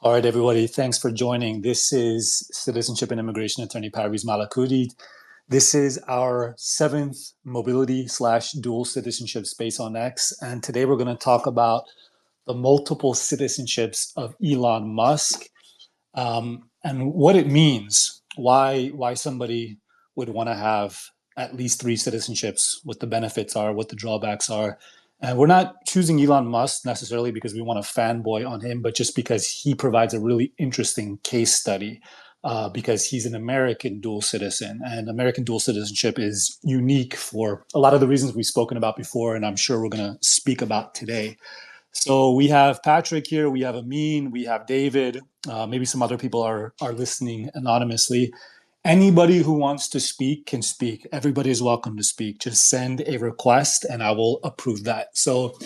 All right, everybody, thanks for joining. This is Citizenship and Immigration Attorney Parviz Malakouti. This is our seventh mobility slash dual citizenship space on X. And today we're going to talk about the multiple citizenships of Elon Musk and what it means, why somebody would want to have at least three citizenships, what the benefits are, what the drawbacks are. And we're not choosing Elon Musk necessarily because we want to fanboy on him, but just because he provides a really interesting case study. Because he's an American dual citizen, and American dual citizenship is unique for a lot of the reasons we've spoken about before, and I'm sure we're going to speak about today. So we have Patrick here, we have Amin, we have David. Maybe some other people are listening anonymously. Anybody who wants to speak can speak. Everybody is welcome to speak. Just send a request and I will approve that. So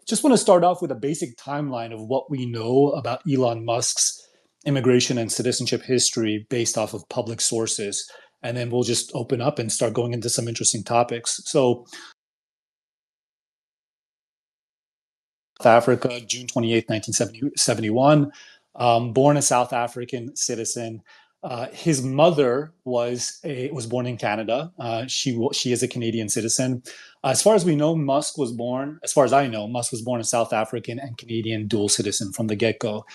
just want to start off with a basic timeline of what we know about Elon Musk's immigration and citizenship history based off of public sources. And then we'll just open up and start going into some interesting topics. So South Africa, June 28th, 1971, born a South African citizen. His mother was born in Canada. She is a Canadian citizen. As far as we know, Musk was born. As far as I know, Musk was born a South African and Canadian dual citizen from the get go.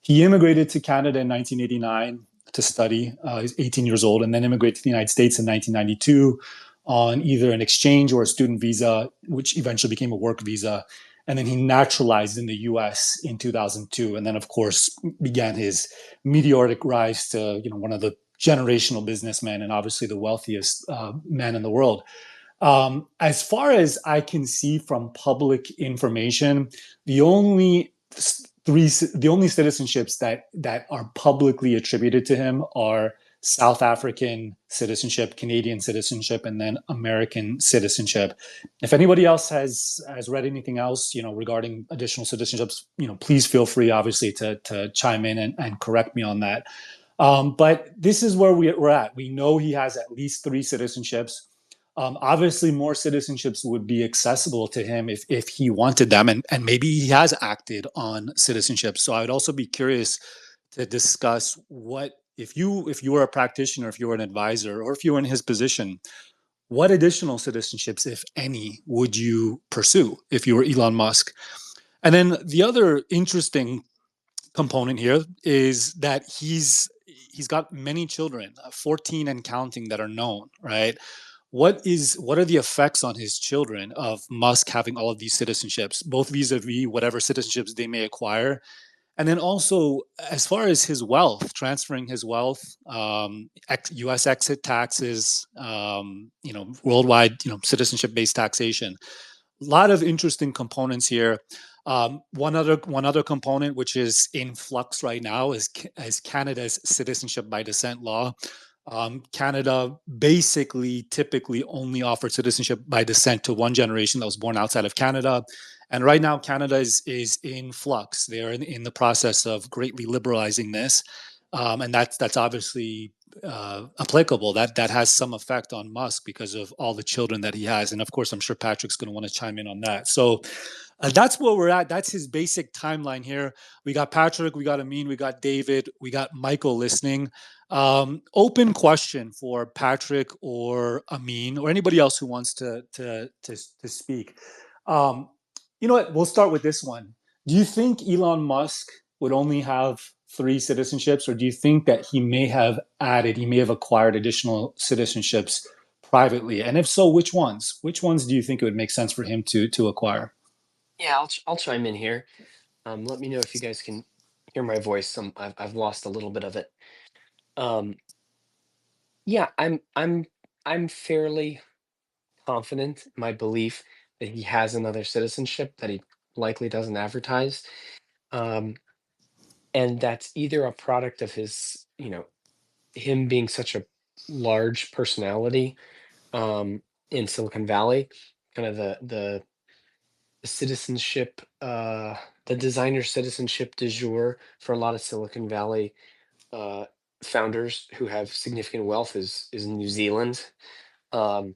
He immigrated to Canada in 1989 to study. He's 18 years old, and then immigrated to the United States in 1992 on either an exchange or a student visa, which eventually became a work visa. And then he naturalized in the US in 2002. And then, of course, began his meteoric rise to one of the generational businessmen and obviously the wealthiest man in the world. As far as I can see from public information, the only the only citizenships that are publicly attributed to him are South African citizenship, Canadian citizenship, and then American citizenship. If anybody else has read anything else, regarding additional citizenships, please feel free, obviously, to chime in and correct me on that. But this is where we're at. We know he has at least three citizenships. Obviously, more citizenships would be accessible to him if he wanted them, and maybe he has acted on citizenship. So I would also be curious to discuss what if you were a practitioner, if you were an advisor, or if you were in his position, what additional citizenships, if any, would you pursue if you were Elon Musk? And then the other interesting component here is that he's got many children, 14 and counting, that are known, right? What are the effects on his children of Musk having all of these citizenships, both vis-a-vis whatever citizenships they may acquire, and then also as far as his wealth, transferring his wealth, U.S. exit taxes, worldwide, citizenship-based taxation. A lot of interesting components here. One other component which is in flux right now is Canada's citizenship by descent law. Canada basically typically only offered citizenship by descent to one generation that was born outside of Canada. And right now, Canada is in flux. They're in the process of greatly liberalizing this. And that's obviously applicable. That has some effect on Musk because of all the children that he has. And of course, I'm sure Patrick's going to want to chime in on that. So that's where we're at. That's his basic timeline here. We got Patrick, we got Amin, we got David, we got Michael listening. Open question for Patrick or Amin or anybody else who wants to speak. You know what? We'll start with this one. Do you think Elon Musk would only have three citizenships, or do you think that he may have acquired additional citizenships privately? And if so, which ones? Which ones do you think it would make sense for him to acquire? Yeah, I'll chime in here. Let me know if you guys can hear my voice. I've lost a little bit of it. Um, yeah, I'm fairly confident in my belief that he has another citizenship that he likely doesn't advertise, um, and that's either a product of him being such a large personality um, in Silicon Valley, kind of the citizenship, the designer citizenship du jour for a lot of Silicon Valley uh, founders who have significant wealth is New Zealand, um,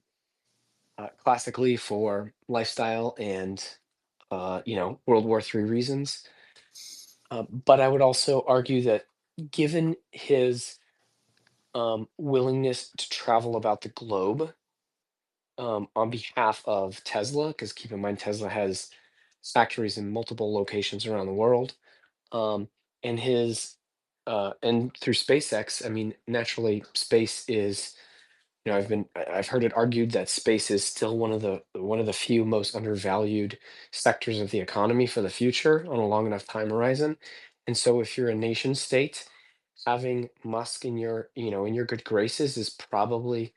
classically for lifestyle and World War III reasons. But I would also argue that given his willingness to travel about the globe on behalf of Tesla, because keep in mind Tesla has factories in multiple locations around the world, um, and his and through SpaceX, I mean, naturally, space is, I've heard it argued that space is still one of the few most undervalued sectors of the economy for the future on a long enough time horizon. And so if you're a nation state, having Musk in your good graces is probably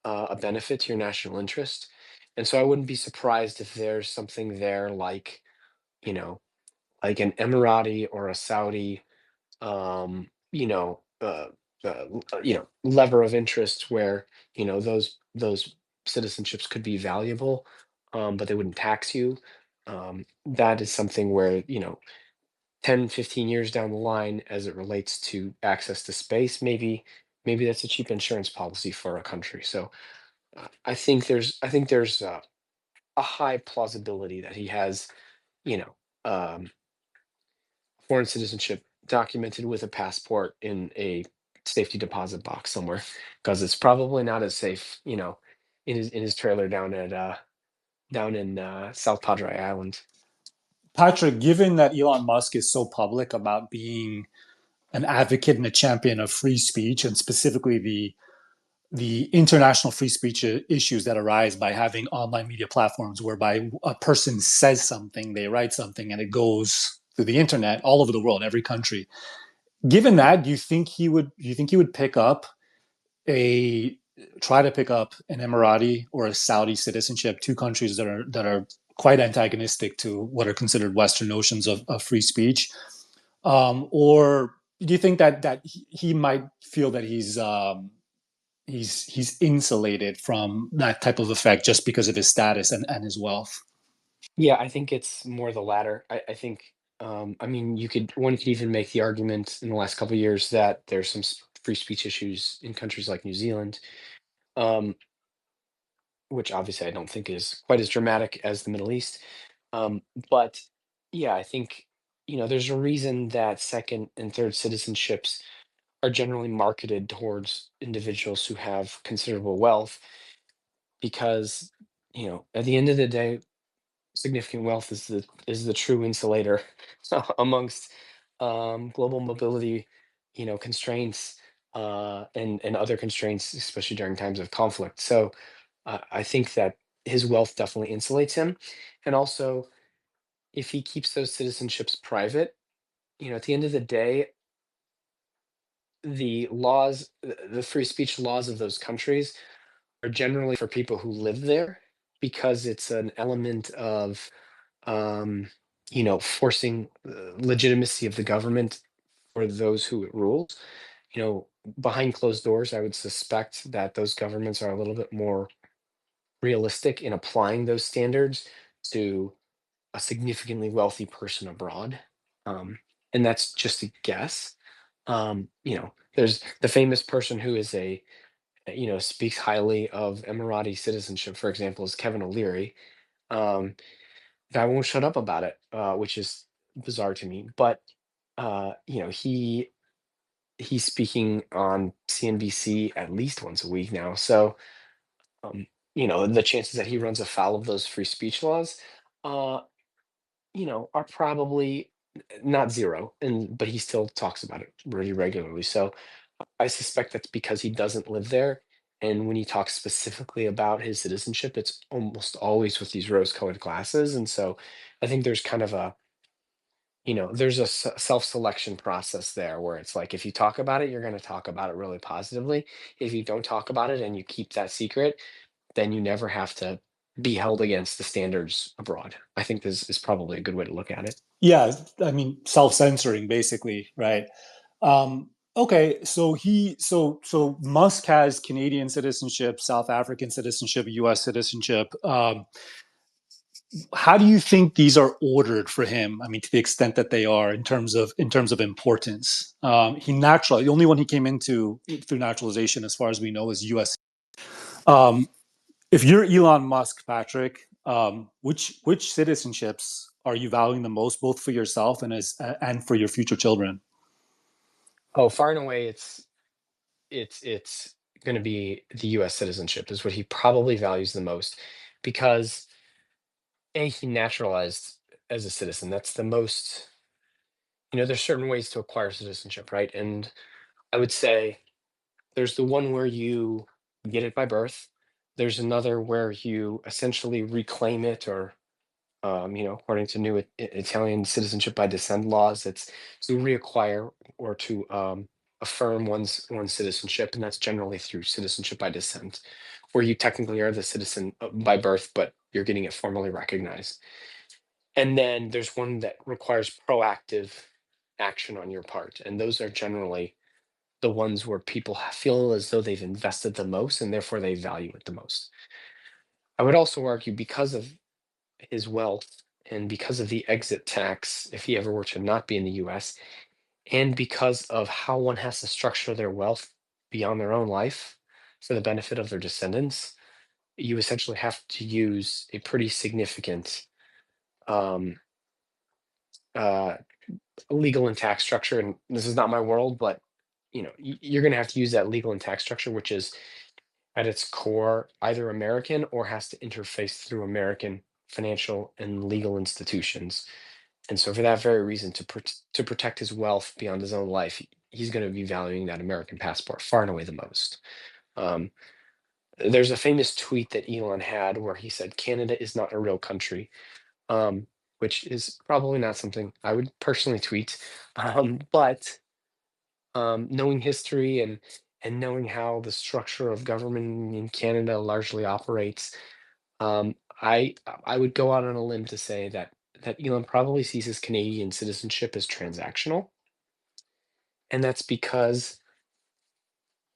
a benefit to your national interest. And so I wouldn't be surprised if there's something there like, you know, like an Emirati or a Saudi um, you know, uh, lever of interest where, those citizenships could be valuable, but they wouldn't tax you. That is something where, 10, 15 years down the line, as it relates to access to space, maybe that's a cheap insurance policy for a country. So I think there's a high plausibility that he has, you know, um, foreign citizenship documented with a passport in a safety deposit box somewhere, because it's probably not as safe, in his trailer down in South Padre Island. Patrick, given that Elon Musk is so public about being an advocate and a champion of free speech, and specifically the international free speech issues that arise by having online media platforms whereby a person says something, they write something, and it goes through the internet all over the world, every country. Given that, do you think he would pick up a try to pick up an Emirati or a Saudi citizenship, two countries that are quite antagonistic to what are considered Western notions of free speech? Or do you think that he might feel that he's insulated from that type of effect just because of his status and his wealth? Yeah, I think it's more the latter. I think, I mean, one could even make the argument in the last couple of years that there's some free speech issues in countries like New Zealand, um, which obviously I don't think is quite as dramatic as the Middle East. Um, but yeah, I think, there's a reason that second and third citizenships are generally marketed towards individuals who have considerable wealth, because, at the end of the day, significant wealth is the true insulator amongst global mobility, constraints, and other constraints, especially during times of conflict. So I think that his wealth definitely insulates him, and also if he keeps those citizenships private, at the end of the day, the free speech laws of those countries are generally for people who live there, because it's an element of forcing legitimacy of the government for those who it rules. Behind closed doors, I would suspect that those governments are a little bit more realistic in applying those standards to a significantly wealthy person abroad. Um, and that's just a guess. There's the famous person who is speaks highly of Emirati citizenship, for example, is Kevin O'Leary. Um, Guy won't shut up about it, which is bizarre to me. But he's speaking on CNBC at least once a week now. So the chances that he runs afoul of those free speech laws, uh, are probably not zero. But he still talks about it pretty regularly. So I suspect that's because he doesn't live there. And when he talks specifically about his citizenship, it's almost always with these rose-colored glasses. And so I think there's kind of there's a self-selection process there, where it's like, if you talk about it, you're going to talk about it really positively. If you don't talk about it and you keep that secret, then you never have to be held against the standards abroad. I think this is probably a good way to look at it. Yeah, I mean, self-censoring basically, right? Okay, so Musk has Canadian citizenship, South African citizenship, U.S. citizenship. How do you think these are ordered for him? I mean, to the extent that they are in terms of importance. The only one he came into through naturalization, as far as we know, is U.S. Um, if you're Elon Musk, Patrick, which citizenships are you valuing the most, both for yourself and for your future children? Oh, far and away, it's going to be the U.S. citizenship is what he probably values the most, because he naturalized as a citizen. That's the most. There's certain ways to acquire citizenship, right? And I would say there's the one where you get it by birth. There's another where you essentially reclaim it, or according to new Italian citizenship by descent laws, it's to reacquire or to affirm one's citizenship, and that's generally through citizenship by descent, where you technically are the citizen by birth, but you're getting it formally recognized. And then there's one that requires proactive action on your part, and those are generally the ones where people feel as though they've invested the most, and therefore they value it the most. I would also argue, because of his wealth and because of the exit tax, if he ever were to not be in the US, and because of how one has to structure their wealth beyond their own life for the benefit of their descendants, you essentially have to use a pretty significant um, uh, legal and tax structure. And this is not my world, but you're going to have to use that legal and tax structure, which is at its core either American or has to interface through American financial and legal institutions. And so, for that very reason, to protect his wealth beyond his own life, he's going to be valuing that American passport far and away the most. Um, there's a famous tweet that Elon had where he said, "Canada is not a real country," um, which is probably not something I would personally tweet. But knowing history and knowing how the structure of government in Canada largely operates, um, I I would go out on a limb to say that Elon probably sees his Canadian citizenship as transactional, and that's because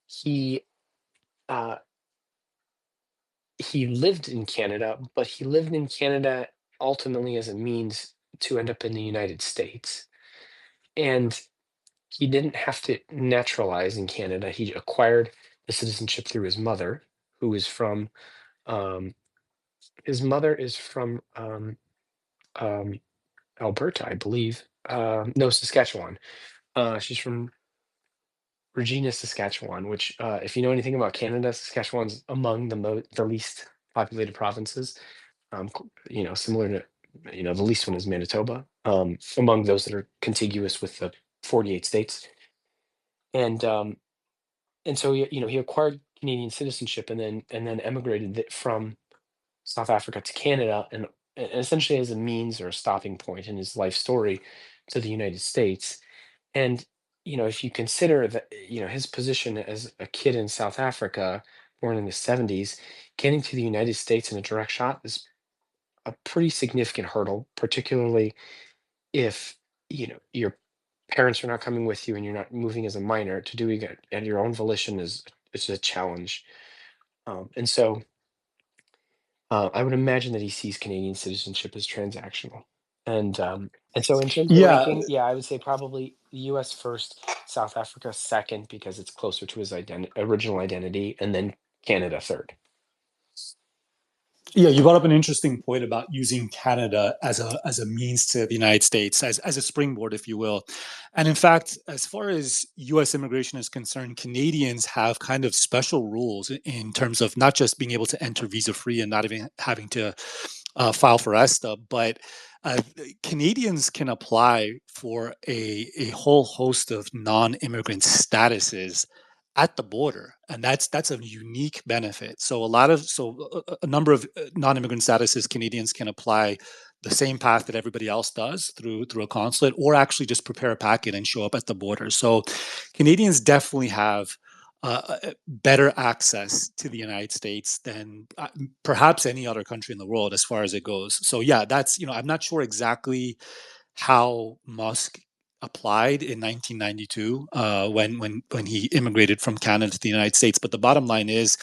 he uh, he lived in Canada, but he lived in Canada ultimately as a means to end up in the United States, and he didn't have to naturalize in Canada. He acquired the citizenship through his mother, who is from um, his mother is from um, Alberta, I believe. No, Saskatchewan. She's from Regina, Saskatchewan, which, if you know anything about Canada, Saskatchewan's among the least populated provinces. Similar to, the least one is Manitoba, among those that are contiguous with the 48 states. And so he acquired Canadian citizenship, and then emigrated from South Africa to Canada, and essentially as a means or a stopping point in his life story to the United States. And if you consider that, his position as a kid in South Africa, born in the 70s, getting to the United States in a direct shot is a pretty significant hurdle, particularly if your parents are not coming with you and you're not moving as a minor. To doing it at your own volition is a challenge. And so I would imagine that he sees Canadian citizenship as transactional. And so, in terms of Yeah, ranking, yeah, I would say probably the U.S. first, South Africa second, because it's closer to his original identity, and then Canada third. yeah, you brought up an interesting point about using Canada as a means to the United States, as a springboard, if you will. And in fact, as far as U.S. immigration is concerned, Canadians have kind of special rules in terms of not just being able to enter visa free and not even having to file for ESTA, but uh, Canadians can apply for a whole host of non-immigrant statuses at the border, and that's a unique benefit. So a number of non-immigrant statuses Canadians can apply the same path that everybody else does through a consulate, or actually just prepare a packet and show up at the border. So Canadians definitely have better access to the United States than perhaps any other country in the world as far as it goes. So yeah, that's I'm not sure exactly how Musk applied in 1992 when he immigrated from Canada to the United States. But the bottom line is,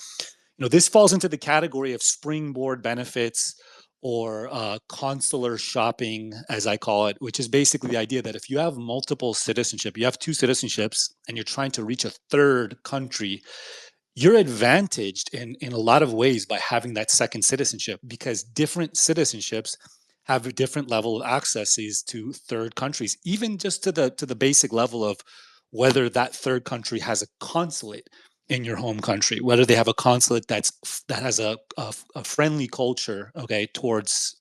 this falls into the category of springboard benefits or consular shopping, as I call it, which is basically the idea that if you have multiple citizenship, you have two citizenships, and you're trying to reach a third country, you're advantaged in a lot of ways by having that second citizenship, because different citizenships have a different level of accesses to third countries, even just to the basic level of whether that third country has a consulate in your home country, whether they have a consulate that has a friendly culture, okay, towards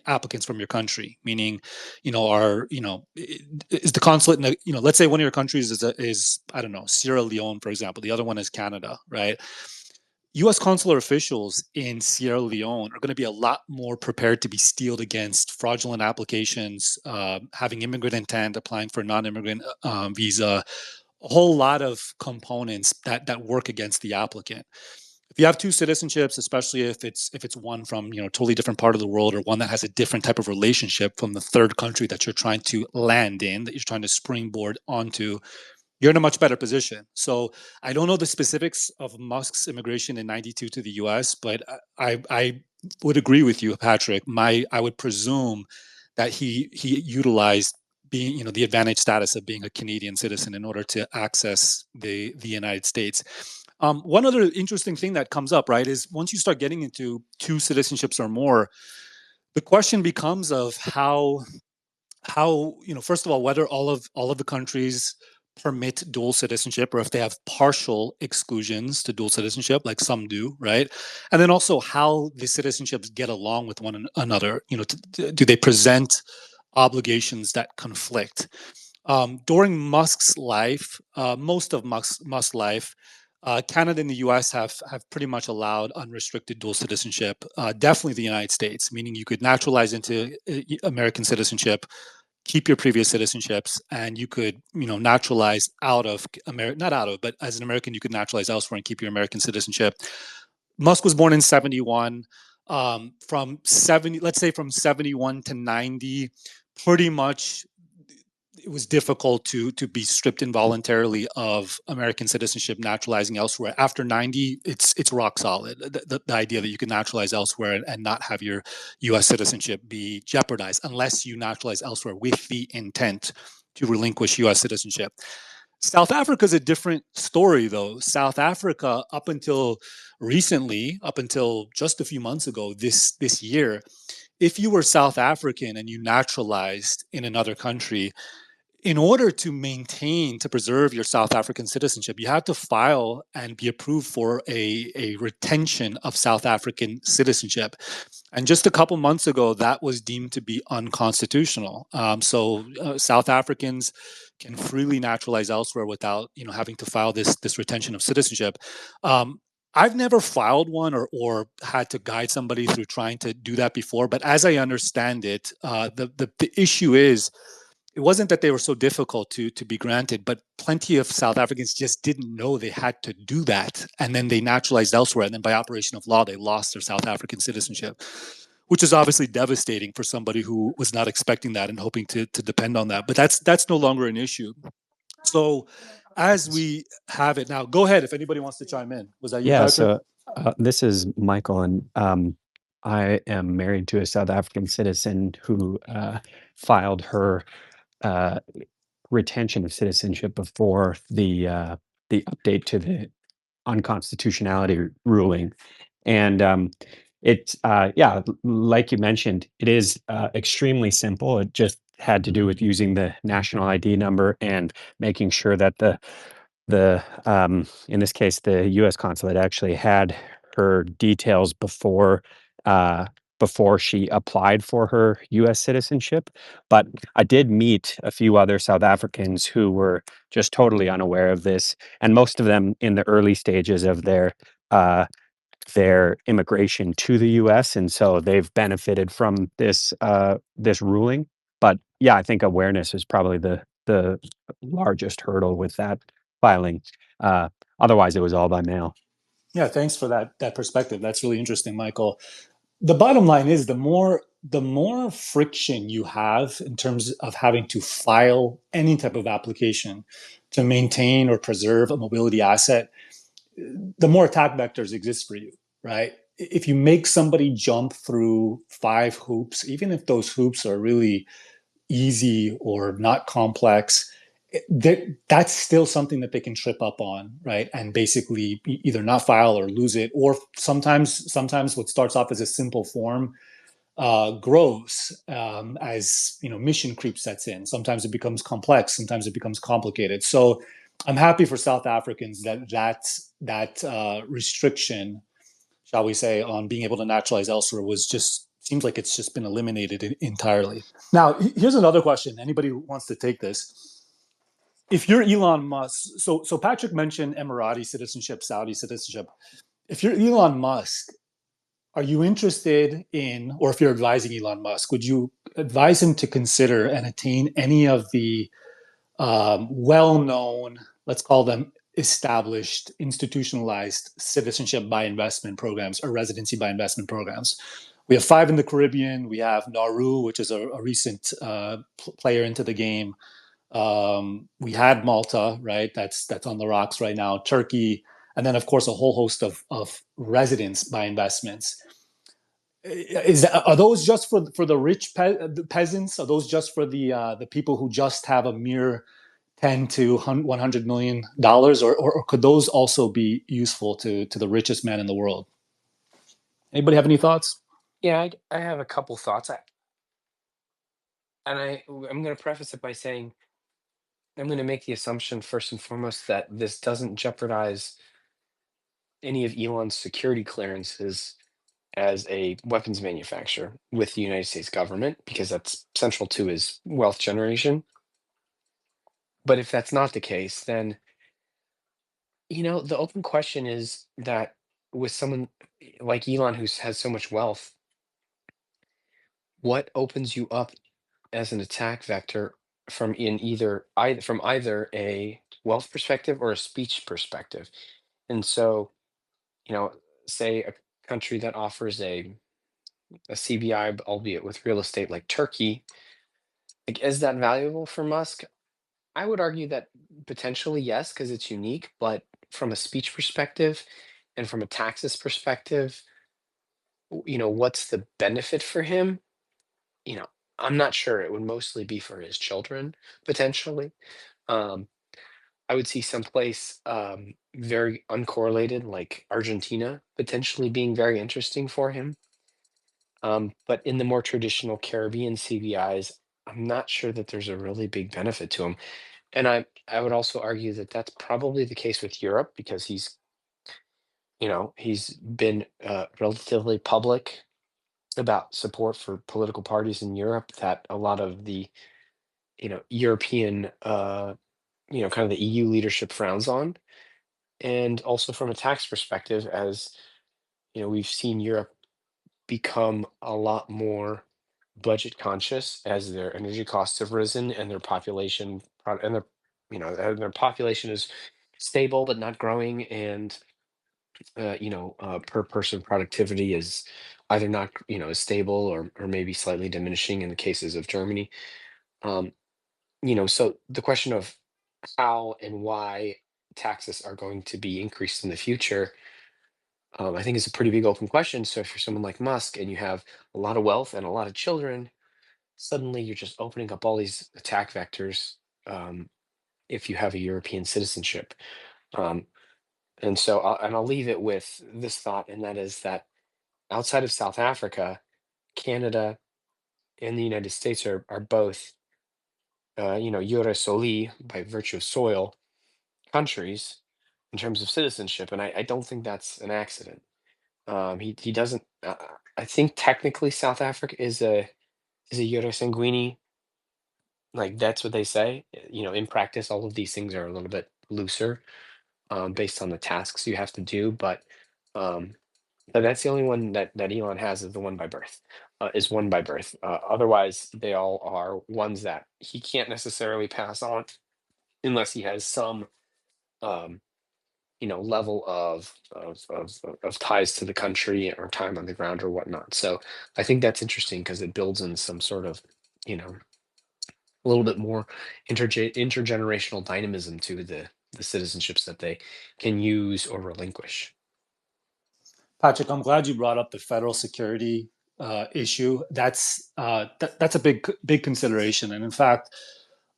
applicants from your country, meaning, is the consulate in let's say one of your countries is I don't know, Sierra Leone, for example, the other one is Canada, right? U.S. consular officials in Sierra Leone are going to be a lot more prepared to be steeled against fraudulent applications, having immigrant intent, applying for a non-immigrant visa, a whole lot of components that work against the applicant. If you have two citizenships, especially if it's one from totally different part of the world, or one that has a different type of relationship from the third country that you're trying to land in, that you're trying to springboard onto, you're in a much better position. So I don't know the specifics of Musk's immigration in '92 to the U.S., but I would agree with you, Patrick. I would presume that he utilized being the advantage status of being a Canadian citizen in order to access the United States. One other interesting thing that comes up, right, is once you start getting into two citizenships or more, the question becomes of how first of all, whether all of the countries permit dual citizenship, or if they have partial exclusions to dual citizenship like some do, right? And then also how the citizenships get along with one another. Do they present obligations that conflict? During Musk's life, most of Musk's life, Canada and the U.S. have pretty much allowed unrestricted dual citizenship. Definitely the United States, meaning you could naturalize into American citizenship, keep your previous citizenships, and you could naturalize out of America, not out of, but as an American you could naturalize elsewhere and keep your American citizenship. Musk was born in 71. From 70, let's say from 71 to 90, pretty much it was difficult to be stripped involuntarily of American citizenship, naturalizing elsewhere. After 90, it's rock solid. The idea that you can naturalize elsewhere and not have your U.S. citizenship be jeopardized unless you naturalize elsewhere with the intent to relinquish U.S. citizenship. South Africa is a different story, though. South Africa, up until recently, up until just a few months ago, this year, if you were South African and you naturalized in another country, in order to preserve your South African citizenship, you had to file and be approved for a retention of South African citizenship. And just a couple months ago, that was deemed to be unconstitutional. So South Africans can freely naturalize elsewhere without having to file this retention of citizenship. Um, I've never filed one or had to guide somebody through trying to do that before, but as I understand it, the issue is it wasn't that they were so difficult to be granted, but plenty of South Africans just didn't know they had to do that, and then they naturalized elsewhere, and then by operation of law, they lost their South African citizenship, which is obviously devastating for somebody who was not expecting that and hoping to depend on that. But that's no longer an issue. So, as we have it now, go ahead if anybody wants to chime in. Was that you, Yeah, Patrick? so this is Michael, and I am married to a South African citizen who filed her uh, retention of citizenship before the update to the unconstitutionality ruling. And it's yeah, like you mentioned, it is extremely simple. It just had to do with using the national ID number and making sure that the in this case the U.S. consulate actually had her details uh, before she applied for her U.S. citizenship. But I did meet a few other South Africans who were just totally unaware of this, and most of them in the early stages of uh, their immigration to the U.S., and so they've benefited from this ruling. But yeah, I think awareness is probably the largest hurdle with that filing. Uh, Otherwise, it was all by mail. Yeah, thanks for that perspective. That's really interesting, Michael. The bottom line is the more friction you have in terms of having to file any type of application to maintain or preserve a mobility asset, the more attack vectors exist for you, right? If you make somebody jump through five hoops, even if those hoops are really easy or not complex, that's still something that they can trip up on, right? And basically either not file or lose it, or sometimes what starts off as a simple form grows as mission creep sets in. Sometimes it becomes complex, sometimes it becomes complicated. So I'm happy for South Africans that restriction, shall we say, on being able to naturalize elsewhere was just seems like it's just been eliminated entirely. Now, here's another question. Anybody who wants to take this. If you're Elon Musk, so Patrick mentioned Emirati citizenship, Saudi citizenship. If you're Elon Musk, are you interested in, or if you're advising Elon Musk, would you advise him to consider and attain any of the well-known, let's call them established, institutionalized citizenship by investment programs or residency by investment programs? We have 5 in the Caribbean. We have Nauru, which is a recent player into the game. We had Malta, right? That's on the rocks right now. Turkey, and then of course a whole host of residents by investments. Are those just for the rich peasants? Are those just for the people who just have a mere 10 to $100 million, or could those also be useful to the richest man in the world? Anybody have any thoughts? Yeah, I have a couple thoughts. I'm going to preface it by saying I'm going to make the assumption first and foremost that this doesn't jeopardize any of Elon's security clearances as a weapons manufacturer with the United States government, because that's central to his wealth generation. But if that's not the case, then the open question is that with someone like Elon who has so much wealth, what opens you up as an attack vector from either a wealth perspective or a speech perspective? And so, you know, say a country that offers a CBI, albeit with real estate like Turkey, like, is that valuable for Musk? I would argue that potentially yes, because it's unique, but from a speech perspective and from a taxes perspective, what's the benefit for him? You know, I'm not sure. It would mostly be for his children, potentially. Um, I would see someplace very uncorrelated, like Argentina, potentially being very interesting for him. But in the more traditional Caribbean CBIs, I'm not sure that there's a really big benefit to him. And I would also argue that that's probably the case with Europe because he's been relatively public about support for political parties in Europe that a lot of the European kind of the EU leadership frowns on. And also from a tax perspective, as we've seen Europe become a lot more budget conscious as their energy costs have risen and their population is stable but not growing, and per person productivity is either not is stable or maybe slightly diminishing in the cases of Germany. um so the question of how and why taxes are going to be increased in the future, I think is a pretty big open question. So if you're someone like Musk and you have a lot of wealth and a lot of children, suddenly you're just opening up all these attack vectors. If you have a European citizenship, um, and so I'll leave it with this thought, and that is that outside of South Africa, Canada and the United States are both, jure soli, by virtue of soil, countries in terms of citizenship, and I don't think that's an accident. He doesn't. I think technically South Africa is a jure sanguini, like that's what they say. In practice, all of these things are a little bit looser, based on the tasks you have to do, um, but that's the only one that Elon has is the one by birth, is one by birth. Otherwise, they all are ones that he can't necessarily pass on unless he has some, um, level of ties to the country or time on the ground or whatnot. So I think that's interesting because it builds in some sort of, a little bit more intergenerational dynamism to the citizenships that they can use or relinquish. Patrick, I'm glad you brought up the federal security issue. That's a big consideration, and in fact,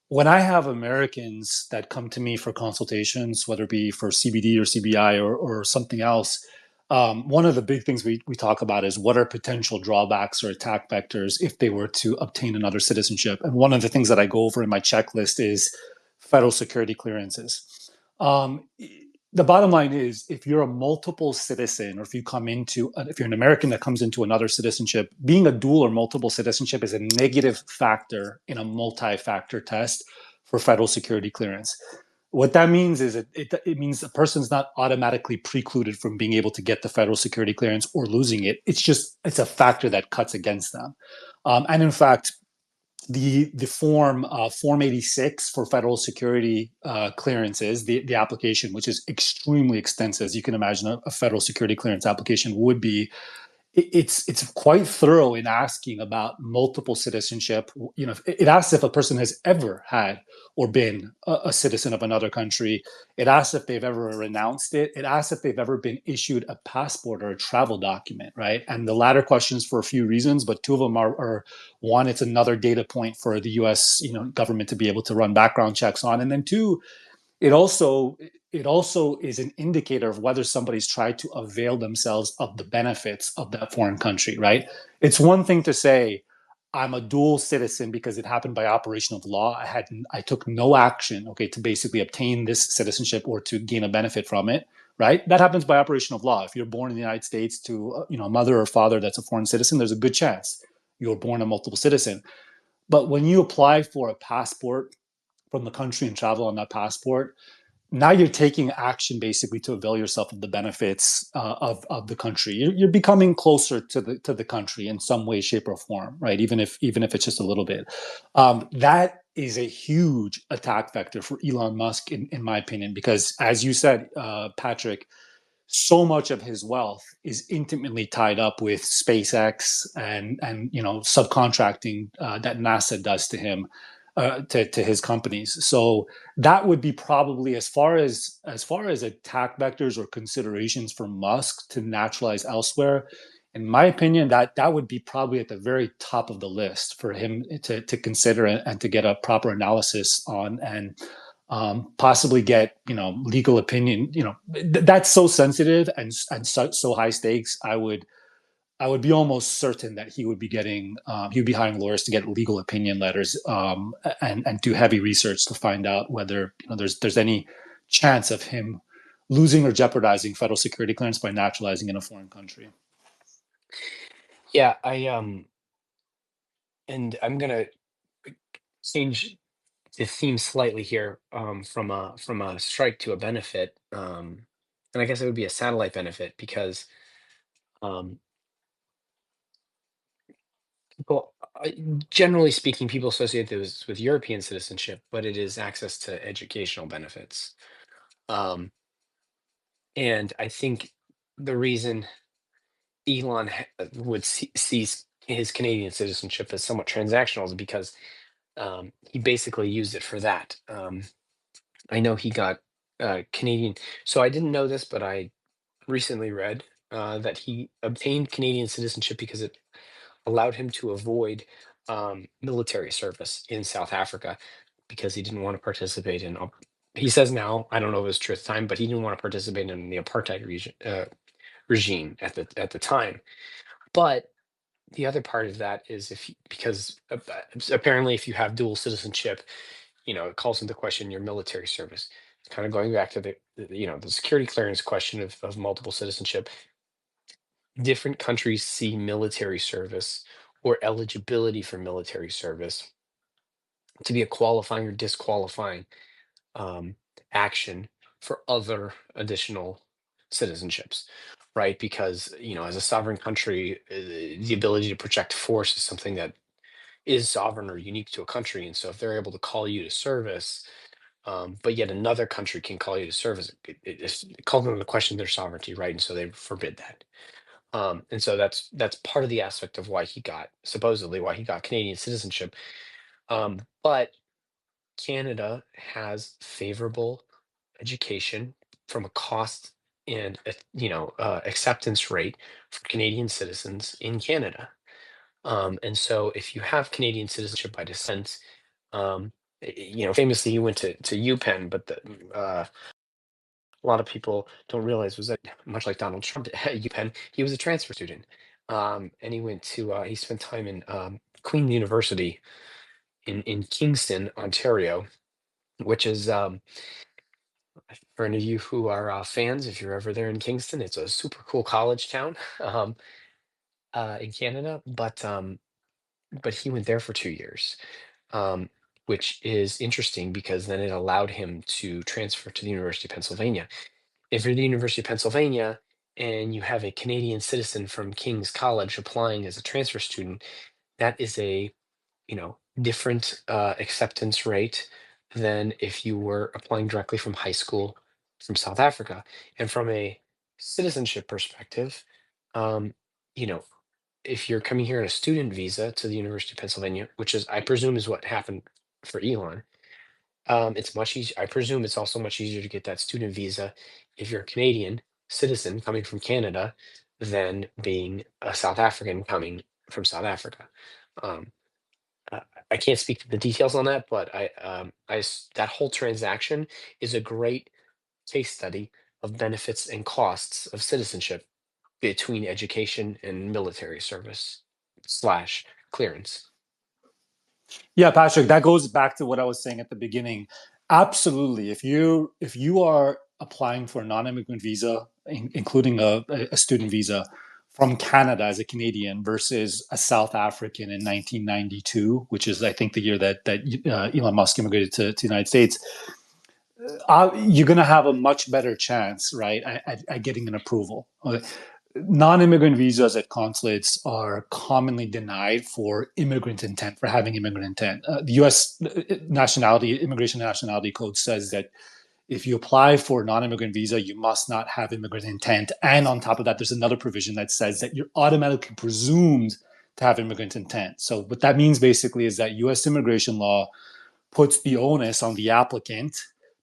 when I have Americans that come to me for consultations, whether it be for CBD or CBI or something else, one of the big things we talk about is what are potential drawbacks or attack vectors if they were to obtain another citizenship. And one of the things that I go over in my checklist is federal security clearances. Um, the bottom line is if you're a multiple citizen, or if you come into, if you're an American that comes into another citizenship, being a dual or multiple citizenship is a negative factor in a multi-factor test for federal security clearance. What that means is it means a person's not automatically precluded from being able to get the federal security clearance or losing it. It's a factor that cuts against them. And in fact, the form 86 for federal security clearances, the application, which is extremely extensive, as you can imagine, a federal security clearance application would be, it's quite thorough in asking about multiple citizenship. You know, it asks if a person has ever had or been a citizen of another country. It asks if they've ever renounced it. It asks if they've ever been issued a passport or a travel document, right? And the latter questions for a few reasons, but two of them are one, it's another data point for the U.S. Government to be able to run background checks on, and then two, it also it also is an indicator of whether somebody's tried to avail themselves of the benefits of that foreign country, right? It's one thing to say, I'm a dual citizen because it happened by operation of law. I took no action, okay, to basically obtain this citizenship or to gain a benefit from it, right? That happens by operation of law. If you're born in the United States to a mother or father that's a foreign citizen, there's a good chance you're born a multiple citizen. But when you apply for a passport from the country and travel on that passport, now you're taking action basically to avail yourself of the benefits of the country. You're becoming closer to the country in some way, shape, or form, right? Even if it's just a little bit. That is a huge attack vector for Elon Musk, in my opinion, because as you said, Patrick, so much of his wealth is intimately tied up with SpaceX and subcontracting that NASA does to him, to his companies. So that would be probably, as far as attack vectors or considerations for Musk to naturalize elsewhere. In my opinion, that would be probably at the very top of the list for him to consider and to get a proper analysis on, and possibly get legal opinion. That's so sensitive and so high stakes. I would be almost certain that he would be hiring lawyers to get legal opinion letters, and do heavy research to find out whether there's any chance of him losing or jeopardizing federal security clearance by naturalizing in a foreign country. Yeah, and I'm gonna change the theme slightly here, from a strike to a benefit, and I guess it would be a satellite benefit because um, people, generally speaking, people associate those with European citizenship, but it is access to educational benefits. Um, and I think the reason Elon would sees his Canadian citizenship as somewhat transactional is because he basically used it for that. I know he got Canadian. So I didn't know this, but I recently read that he obtained Canadian citizenship because it allowed him to avoid military service in South Africa because he didn't want to participate in. He says now, I don't know if it's true at the time, but he didn't want to participate in the apartheid regime at the time. But the other part of that is because apparently if you have dual citizenship, it calls into question your military service. It's kind of going back to the security clearance question of multiple citizenship. Different countries see military service or eligibility for military service to be a qualifying or disqualifying um, action for other additional citizenships, right? Because as a sovereign country, the ability to project force is something that is sovereign or unique to a country, and so if they're able to call you to service, but yet another country can call you to service, it calls into question their sovereignty, right? And so they forbid that. And so that's part of the aspect of why he got supposedly why he got Canadian citizenship. But Canada has favorable education from a cost and acceptance rate for Canadian citizens in Canada. And so if you have Canadian citizenship by descent, um, famously he went to UPenn, but a lot of people don't realize was that much like Donald Trump at UPenn, he was a transfer student. And he went to he spent time in Queen's University in Kingston, Ontario, which is for any of you who are fans, if you're ever there in Kingston, it's a super cool college town in Canada. But he went there for 2 years, um, which is interesting because then it allowed him to transfer to the University of Pennsylvania. If you're the University of Pennsylvania and you have a Canadian citizen from King's College applying as a transfer student, that is a different acceptance rate than if you were applying directly from high school from South Africa. And from a citizenship perspective, um, you know, if you're coming here on a student visa to the University of Pennsylvania, which is, I presume, is what happened for Elon, it's much easier. I presume it's also much easier to get that student visa if you're a Canadian citizen coming from Canada than being a South African coming from South Africa. Um, uh, I can't speak to the details on that, but that whole transaction is a great case study of benefits and costs of citizenship between education and military service slash clearance. Yeah, Patrick, that goes back to what I was saying at the beginning. Absolutely. If you are applying for a non-immigrant visa, including a student visa from Canada as a Canadian versus a South African in 1992, which is I think the year that Elon Musk immigrated to the United States, you're going to have a much better chance, right, at getting an approval. Non-immigrant visas at consulates are commonly denied for immigrant intent, for having immigrant intent. The U.S. Immigration Nationality Code says that if you apply for a non-immigrant visa, you must not have immigrant intent. And on top of that, there's another provision that says that you're automatically presumed to have immigrant intent. So what that means basically is that U.S. immigration law puts the onus on the applicant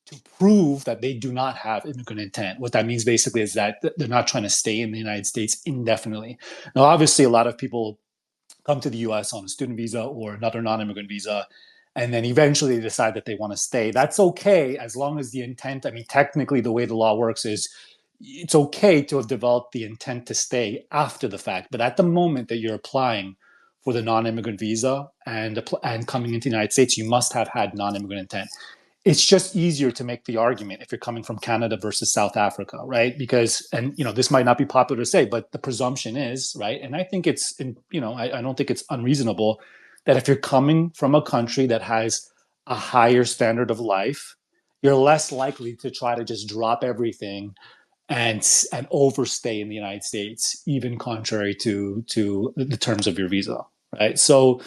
to prove that they do not have immigrant intent. What that means basically is that they're not trying to stay in the United States indefinitely. Now, obviously, a lot of people come to the US on a student visa or another non immigrant visa, and then eventually they decide that they want to stay. That's okay as long as the intent, I mean, technically, the way the law works is it's okay to have developed the intent to stay after the fact. But at the moment that you're applying for the non-immigrant visa and coming into the United States, you must have had non-immigrant intent. It's just easier to make the argument if you're coming from Canada versus South Africa, right? Because, and this might not be popular to say, but the presumption is, right? And I think I don't think it's unreasonable that if you're coming from a country that has a higher standard of life, you're less likely to try to just drop everything and overstay in the United States, even contrary to the terms of your visa, right? So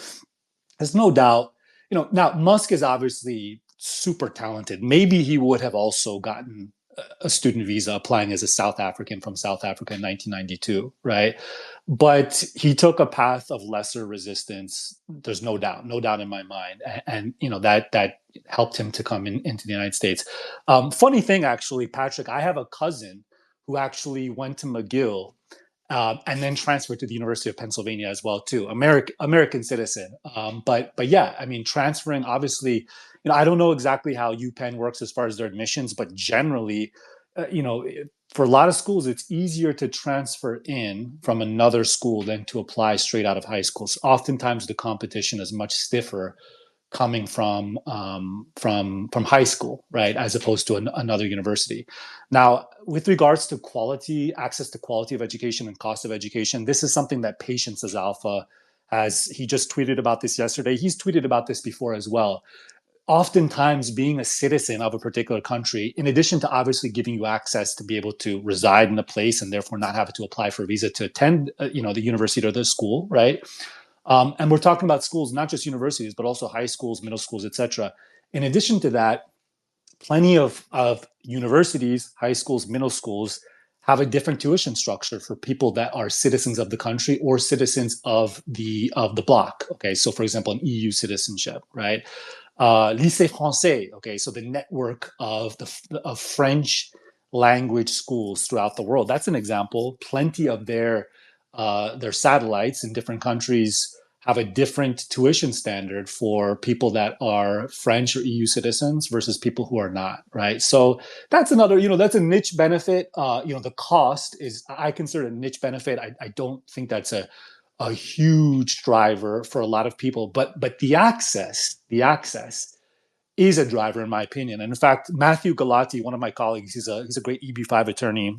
there's no doubt, now Musk is obviously super talented. Maybe he would have also gotten a student visa applying as a South African from South Africa in 1992, right? But he took a path of lesser resistance. There's no doubt in my mind, and that helped him to come into the United States. Funny thing, actually, Patrick, I have a cousin who actually went to McGill and then transferred to the University of Pennsylvania as well too. American citizen, but yeah, I mean, transferring obviously. I don't know exactly how UPenn works as far as their admissions, but generally, for a lot of schools, it's easier to transfer in from another school than to apply straight out of high school. So oftentimes, the competition is much stiffer coming from high school, right, as opposed to another university. Now, with regards to access to quality of education and cost of education, this is something that Patience as Alpha has. He just tweeted about this yesterday. He's tweeted about this before as well. Oftentimes, being a citizen of a particular country, in addition to obviously giving you access to be able to reside in a place and therefore not have to apply for a visa to attend, the university or the school, right? And we're talking about schools, not just universities, but also high schools, middle schools, etc. In addition to that, plenty of universities, high schools, middle schools have a different tuition structure for people that are citizens of the country or citizens of the bloc. Okay, so for example, an EU citizenship, right? Lycée Français. Okay, so the network of French language schools throughout the world. That's an example. Plenty of their satellites in different countries have a different tuition standard for people that are French or EU citizens versus people who are not, right? So that's another, that's a niche benefit. The cost is, I consider it a niche benefit. I don't think that's a huge driver for a lot of people, but the access is a driver in my opinion. And in fact, Matthew Galati, one of my colleagues, he's a great EB5 attorney.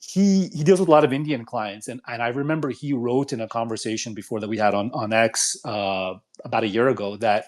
He deals with a lot of Indian clients, and I remember he wrote in a conversation before that we had on X about a year ago that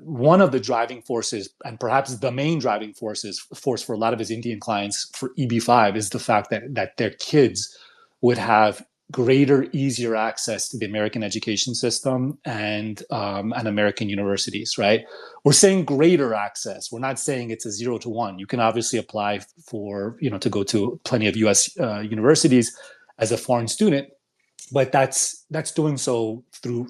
one of the driving forces, and perhaps the main driving force for a lot of his Indian clients for EB5 is the fact that their kids would have greater, easier access to the American education system and American universities, right? We're saying greater access. We're not saying it's a 0 to 1. You can obviously apply for, to go to plenty of US universities as a foreign student, but that's doing so through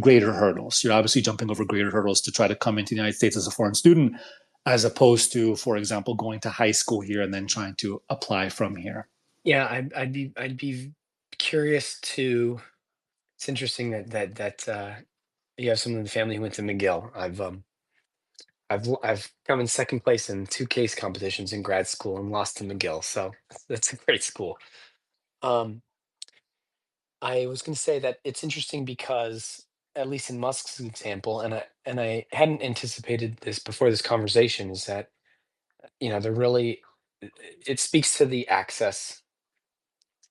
greater hurdles. You're obviously jumping over greater hurdles to try to come into the United States as a foreign student, as opposed to, for example, going to high school here and then trying to apply from here. Yeah, I'd be curious to. It's interesting that you have someone in the family who went to McGill. I've come in second place in two case competitions in grad school and lost to McGill, so that's a great school. Um, I was going to say that it's interesting because, at least in Musk's example, and I hadn't anticipated this before this conversation, is that they're really it speaks to the access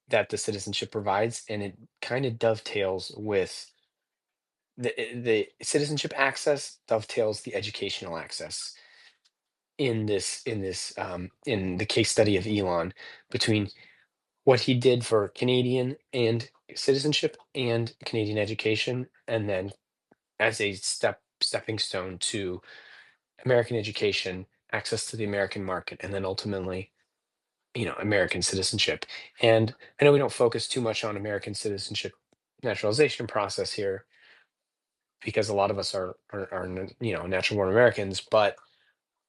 that the citizenship provides, and it kind of dovetails with the citizenship access dovetails the educational access in the case study of Elon, between what he did for Canadian and citizenship and Canadian education, and then as a stepping stone to American education, access to the American market, and then ultimately, American citizenship. And I know we don't focus too much on American citizenship naturalization process here because a lot of us are natural born Americans, but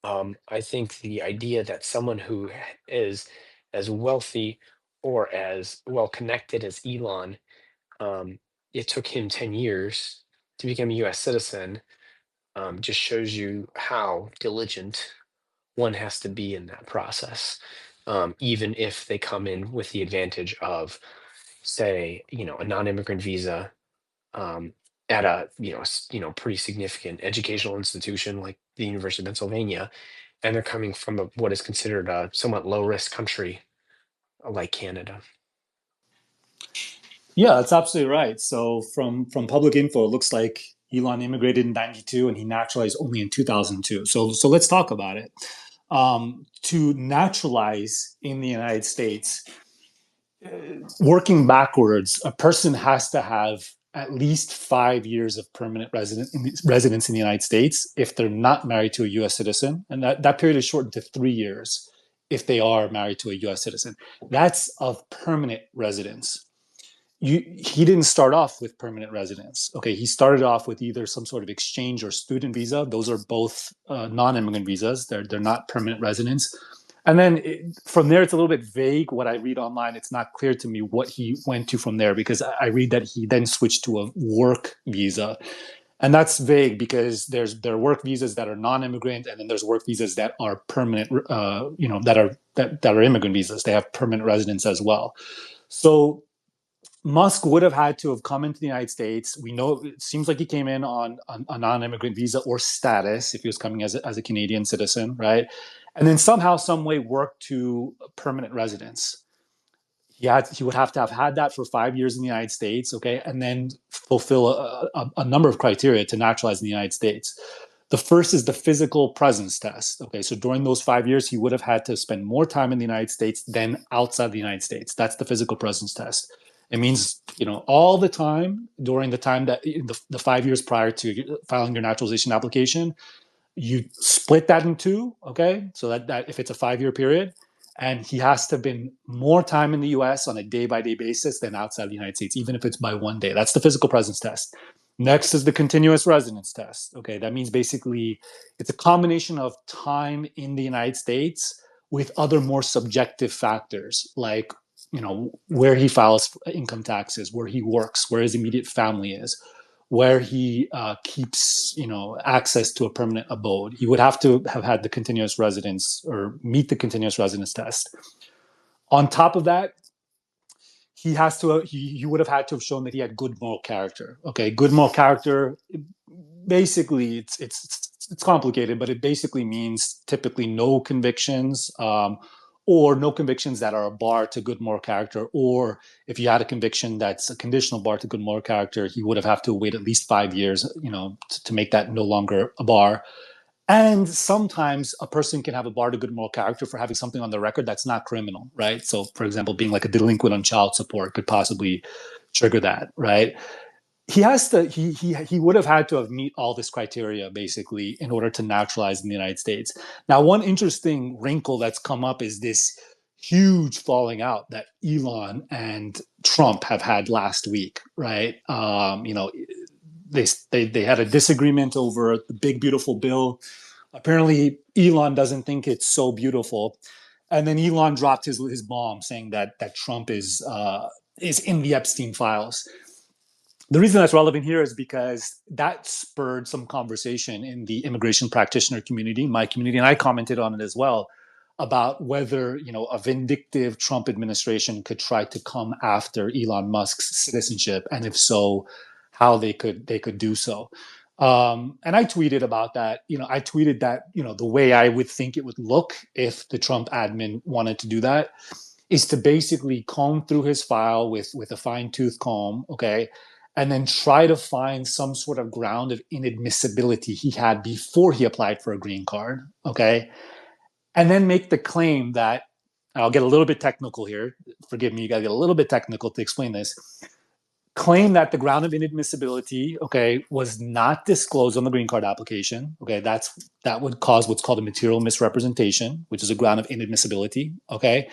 I think the idea that someone who is as wealthy or as well connected as Elon, um, it took him 10 years to become a US citizen, just shows you how diligent one has to be in that process. Even if they come in with the advantage of, say, a non-immigrant visa, um, at a pretty significant educational institution like the University of Pennsylvania, and they're coming from what is considered a somewhat low risk country like Canada. Yeah, that's absolutely right. So from public info, it looks like Elon immigrated in '92 and he naturalized only in 2002. So let's talk about it. To naturalize in the United States, working backwards, a person has to have at least 5 years of permanent residence in the United States if they're not married to a U.S. citizen, and that period is shortened to 3 years if they are married to a U.S. citizen. That's of permanent residence. He didn't start off with permanent residence. Okay, he started off with either some sort of exchange or student visa. Those are both non-immigrant visas. They're not permanent residence. And then from there, it's a little bit vague. What I read online, it's not clear to me what he went to from there, because I read that he then switched to a work visa, and that's vague because there are work visas that are non-immigrant, and then there's work visas that are permanent. That are immigrant visas. They have permanent residence as well. So Musk would have had to have come into the United States. We know it seems like he came in on a non-immigrant visa or status if he was coming as a Canadian citizen, right? And then somehow, some way, worked to permanent residence. He would have to have had that for 5 years in the United States, okay, and then fulfill a number of criteria to naturalize in the United States. The first is the physical presence test. Okay, so during those 5 years, he would have had to spend more time in the United States than outside the United States. That's the physical presence test. It means, all the time during the time that the 5 years prior to filing your naturalization application, you split that in two. Okay, so that if it's a 5 year period, and he has to have been more time in the US on a day by day basis than outside the United States, even if it's by 1 day. That's the physical presence test. Next is the continuous residence test. Okay, that means basically it's a combination of time in the United States with other more subjective factors like where he files income taxes, where he works, where his immediate family is, where he keeps, access to a permanent abode. He would have to have had the continuous residence or meet the continuous residence test. On top of that, he would have had to have shown that he had good moral character. Okay, good moral character. Basically, it's complicated, but it basically means typically no convictions, or no convictions that are a bar to good moral character. Or if you had a conviction that's a conditional bar to good moral character, he would have to wait at least 5 years, to make that no longer a bar. And sometimes a person can have a bar to good moral character for having something on the record that's not criminal, right? So, for example, being like a delinquent on child support could possibly trigger that, right? He would have had to have meet all this criteria basically in order to naturalize in the United States. Now, one interesting wrinkle that's come up is this huge falling out that Elon and Trump have had last week, right? They had a disagreement over the big beautiful bill. Apparently, Elon doesn't think it's so beautiful, and then Elon dropped his bomb saying that Trump is in the Epstein files. The reason that's relevant here is because that spurred some conversation in the immigration practitioner community, my community, and I commented on it as well about whether a vindictive Trump administration could try to come after Elon Musk's citizenship, and if so, how they could do so. And I tweeted about that. I tweeted that the way I would think it would look if the Trump admin wanted to do that is to basically comb through his file with a fine tooth comb, okay, and then try to find some sort of ground of inadmissibility he had before he applied for a green card, okay, and then make the claim that I'll get a little bit technical here. Forgive me, you got to get a little bit technical to explain this. Claim that the ground of inadmissibility, okay, was not disclosed on the green card application. Okay, that would cause what's called a material misrepresentation, which is a ground of inadmissibility. Okay,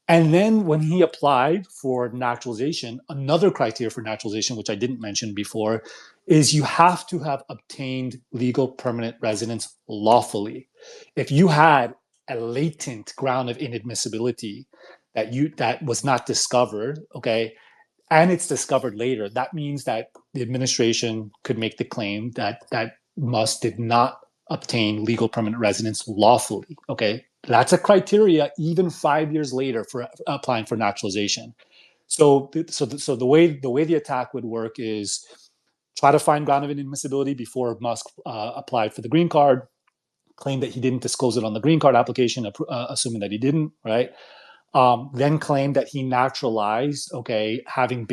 and then when he applied for naturalization, another criteria for naturalization, which I didn't mention before, is you have to have obtained legal permanent residence lawfully. If you had a latent ground of inadmissibility that was not discovered, okay, and it's discovered later, that means that the administration could make the claim that Musk did not obtain legal permanent residence lawfully. Okay, that's a criteria even 5 years later for applying for naturalization. So the way the attack would work is try to find ground of inadmissibility before Musk applied for the green card, claim that he didn't disclose it on the green card application, assuming that he didn't, right? Then claim that he naturalized, okay, having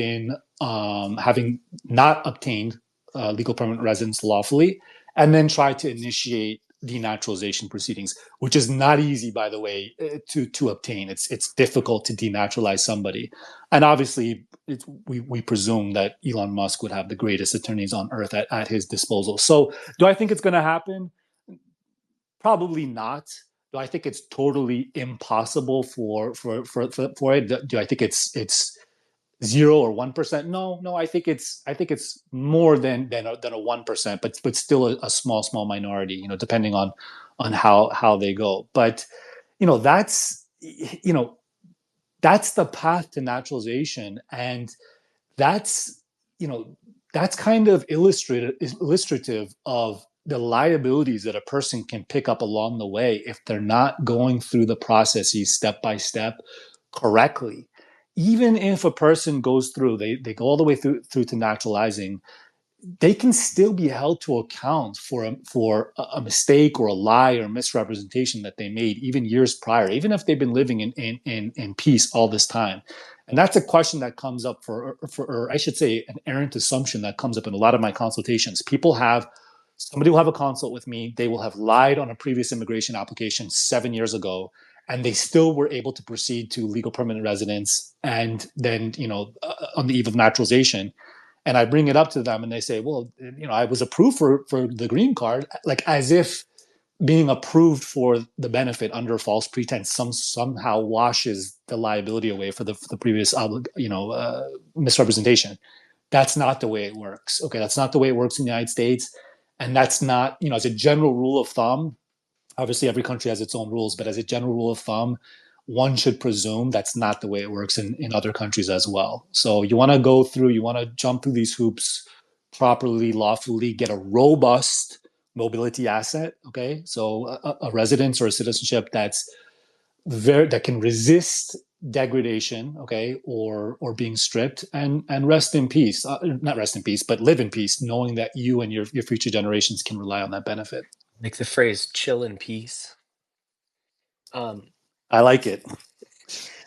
not obtained legal permanent residence lawfully, and then try to initiate denaturalization proceedings, which is not easy, by the way, to obtain. It's difficult to denaturalize somebody, and obviously, we presume that Elon Musk would have the greatest attorneys on earth at his disposal. So, do I think it's going to happen? Probably not. Do I think it's totally impossible for it? Do I think it's 0 or 1%? No. I think it's more than a 1%, but still a small minority. Depending on how they go. But that's that's the path to naturalization, and that's you know that's kind of illustrative of the liabilities that a person can pick up along the way if they're not going through the processes step by step correctly. Even if a person goes through, they go all the way through to naturalizing, they can still be held to account for a mistake or a lie or misrepresentation that they made even years prior, even if they've been living in peace all this time. And that's a question that comes up or I should say, an errant assumption that comes up in a lot of my consultations. Somebody will have a consult with me. They will have lied on a previous immigration application 7 years ago, and they still were able to proceed to legal permanent residence. And then, on the eve of naturalization, and I bring it up to them and they say, well, I was approved for the green card, like as if being approved for the benefit under false pretense somehow washes the liability away for the previous misrepresentation. That's not the way it works. Okay, that's not the way it works in the United States. And that's not, as a general rule of thumb, obviously every country has its own rules, but as a general rule of thumb, one should presume that's not the way it works in other countries as well. So you want to go through, you want to jump through these hoops properly, lawfully, get a robust mobility asset. Okay, so a residence or a citizenship that can resist degradation, okay, or being stripped, and rest in peace. Not rest in peace, but live in peace, knowing that you and your future generations can rely on that benefit. Like the phrase "chill in peace." Um, I like it.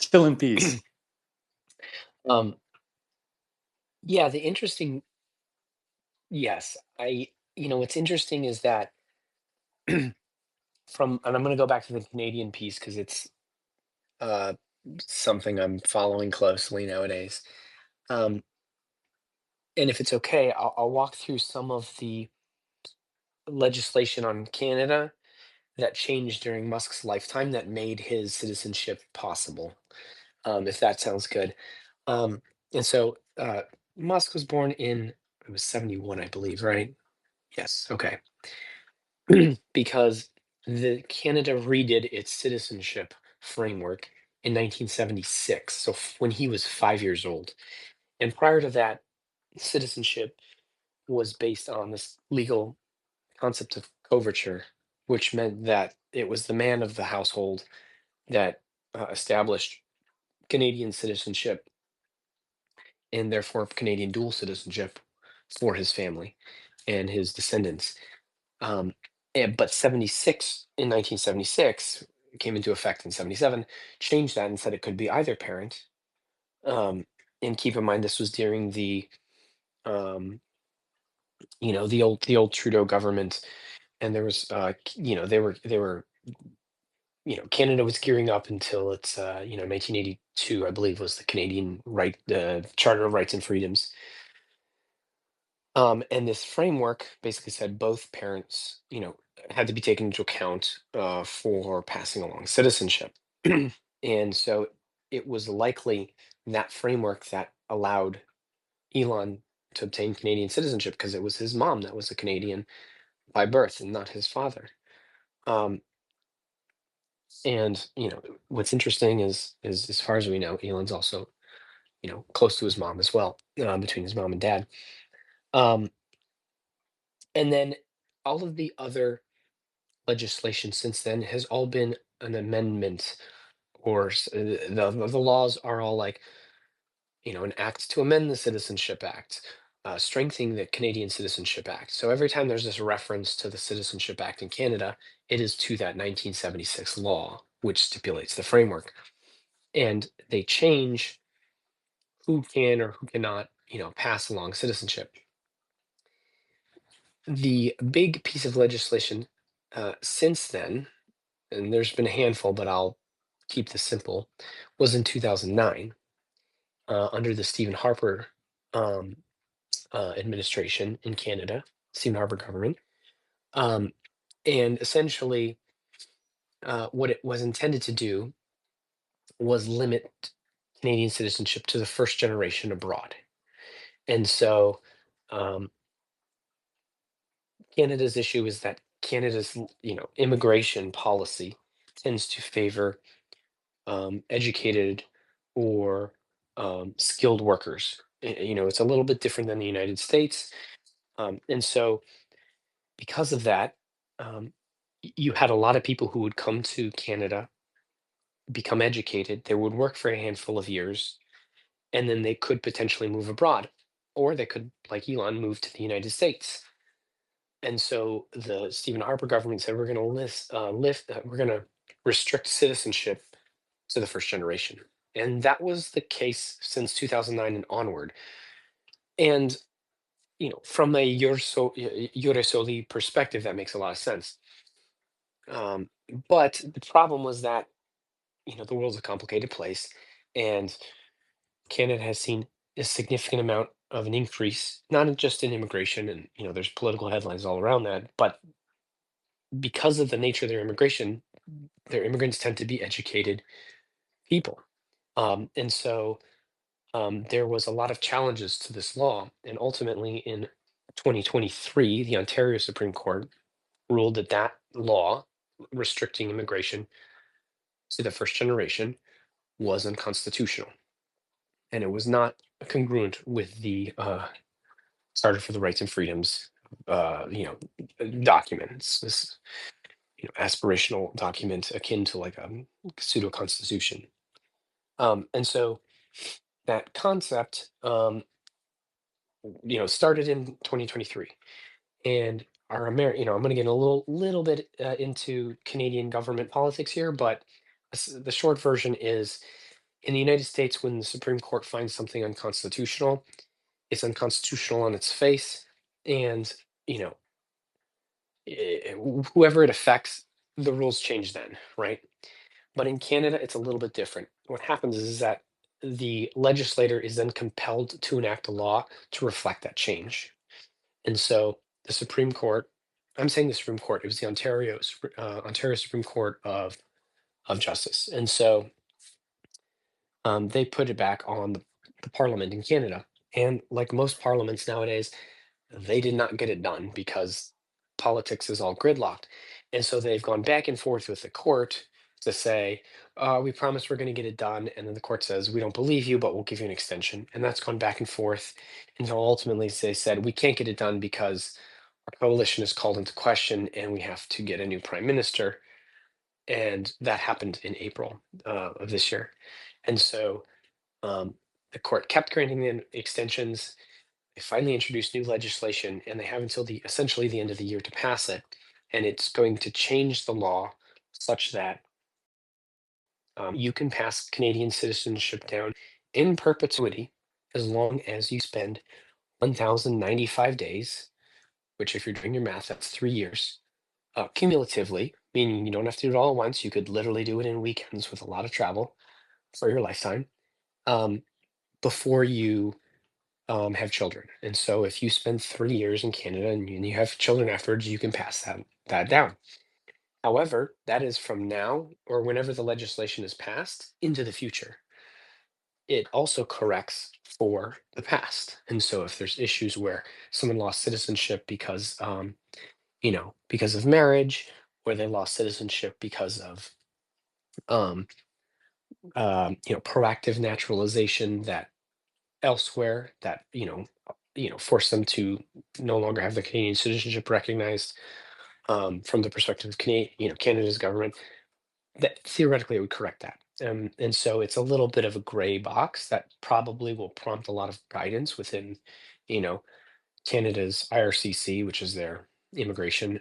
Chill in peace. um, yeah, the interesting, yes, what's interesting is that and I'm going to go back to the Canadian piece because it's uh, something I'm following closely nowadays. Um, and if it's okay, I'll walk through some of the legislation on Canada that changed during Musk's lifetime that made his citizenship possible, if that sounds good. Um, and so Musk was born in, it was 71, I believe, right? Yes, okay. Because the Canada redid its citizenship framework in 1976, so when he was 5 years old. And prior to that, citizenship was based on this legal concept of coverture, which meant that it was the man of the household that established Canadian citizenship and therefore Canadian dual citizenship for his family and his descendants. But 76 in 1976 came into effect in 77, changed that and said it could be either parent. Um, and keep in mind this was during um, the old Trudeau government, and there was they were Canada was gearing up until its 1982, I believe, was the Canadian Charter of Rights and Freedoms. And this framework basically said both parents, had to be taken into account for passing along citizenship. And so it was likely that framework that allowed Elon to obtain Canadian citizenship because it was his mom that was a Canadian by birth and not his father. Um, and what's interesting is as far as we know, Elon's also close to his mom as well, between his mom and dad. Um, and then all of the other legislation since then has all been an amendment, or the laws are all like an act to amend the Citizenship Act, strengthening the Canadian Citizenship Act. So every time there's this reference to the Citizenship Act in Canada, it is to that 1976 law, which stipulates the framework. And they change who can or who cannot, pass along citizenship. The big piece of legislation since then, and there's been a handful, but I'll keep this simple, was in 2009 under the Stephen Harper um, administration in Canada, Stephen Harper government. Um, and essentially, what it was intended to do was limit Canadian citizenship to the first generation abroad. And so, um, Canada's issue is that Canada's, immigration policy tends to favor educated or skilled workers. It's a little bit different than the United States. And so, because of that, you had a lot of people who would come to Canada, become educated, they would work for a handful of years, and then they could potentially move abroad, or they could, like Elon, move to the United States. And so the Stephen Harper government said we're going to we're going to restrict citizenship to the first generation, and that was the case since 2009 and onward. And from a Jure Soli perspective, that makes a lot of sense. Um, but the problem was that the world's a complicated place, and Canada has seen a significant amount of an increase, not just in immigration, and there's political headlines all around that, but because of the nature of their immigration, their immigrants tend to be educated people. And so there was a lot of challenges to this law, and ultimately in 2023, the Ontario Supreme Court ruled that that law restricting immigration to the first generation was unconstitutional, and it was not congruent with the Charter for the Rights and Freedoms, documents. This aspirational document akin to like a pseudo constitution. And so that concept, started in 2023, and our I'm going to get a little bit into Canadian government politics here, but the short version is in the United States, when the Supreme Court finds something unconstitutional, it's unconstitutional on its face, and you know, whoever it affects, the rules change then, right? But in Canada, it's a little bit different. What happens is that the legislator is then compelled to enact a law to reflect that change. And so the Supreme Court, I'm saying the Supreme Court, it was the Ontario Supreme Court of Justice. And so they put it back on the Parliament in Canada. And like most parliaments nowadays, they did not get it done because politics is all gridlocked. And so they've gone back and forth with the court to say, we promise we're going to get it done. And then the court says, we don't believe you, but we'll give you an extension. And that's gone back and forth until ultimately they said, we can't get it done because our coalition is called into question and we have to get a new prime minister. And that happened in April of this year. And so the court kept granting the extensions. They finally introduced new legislation, and they have until essentially the end of the year to pass it. And it's going to change the law such that you can pass Canadian citizenship down in perpetuity as long as you spend 1,095 days, which, if you're doing your math, that's 3 years, cumulatively, meaning you don't have to do it all at once. You could literally do it in weekends with a lot of travel for your lifetime before you have children. And so if you spend 3 years in Canada and you have children afterwards, you can pass that down. However, that is from now or whenever the legislation is passed into the future. It also corrects for the past. And so if there's issues where someone lost citizenship because because of marriage, or they lost citizenship because of um, proactive naturalization that elsewhere that force them to no longer have their Canadian citizenship recognized from the perspective of Canada's government, that theoretically it would correct that. And so it's a little bit of a gray box that probably will prompt a lot of guidance within, you know, Canada's IRCC, which is their immigration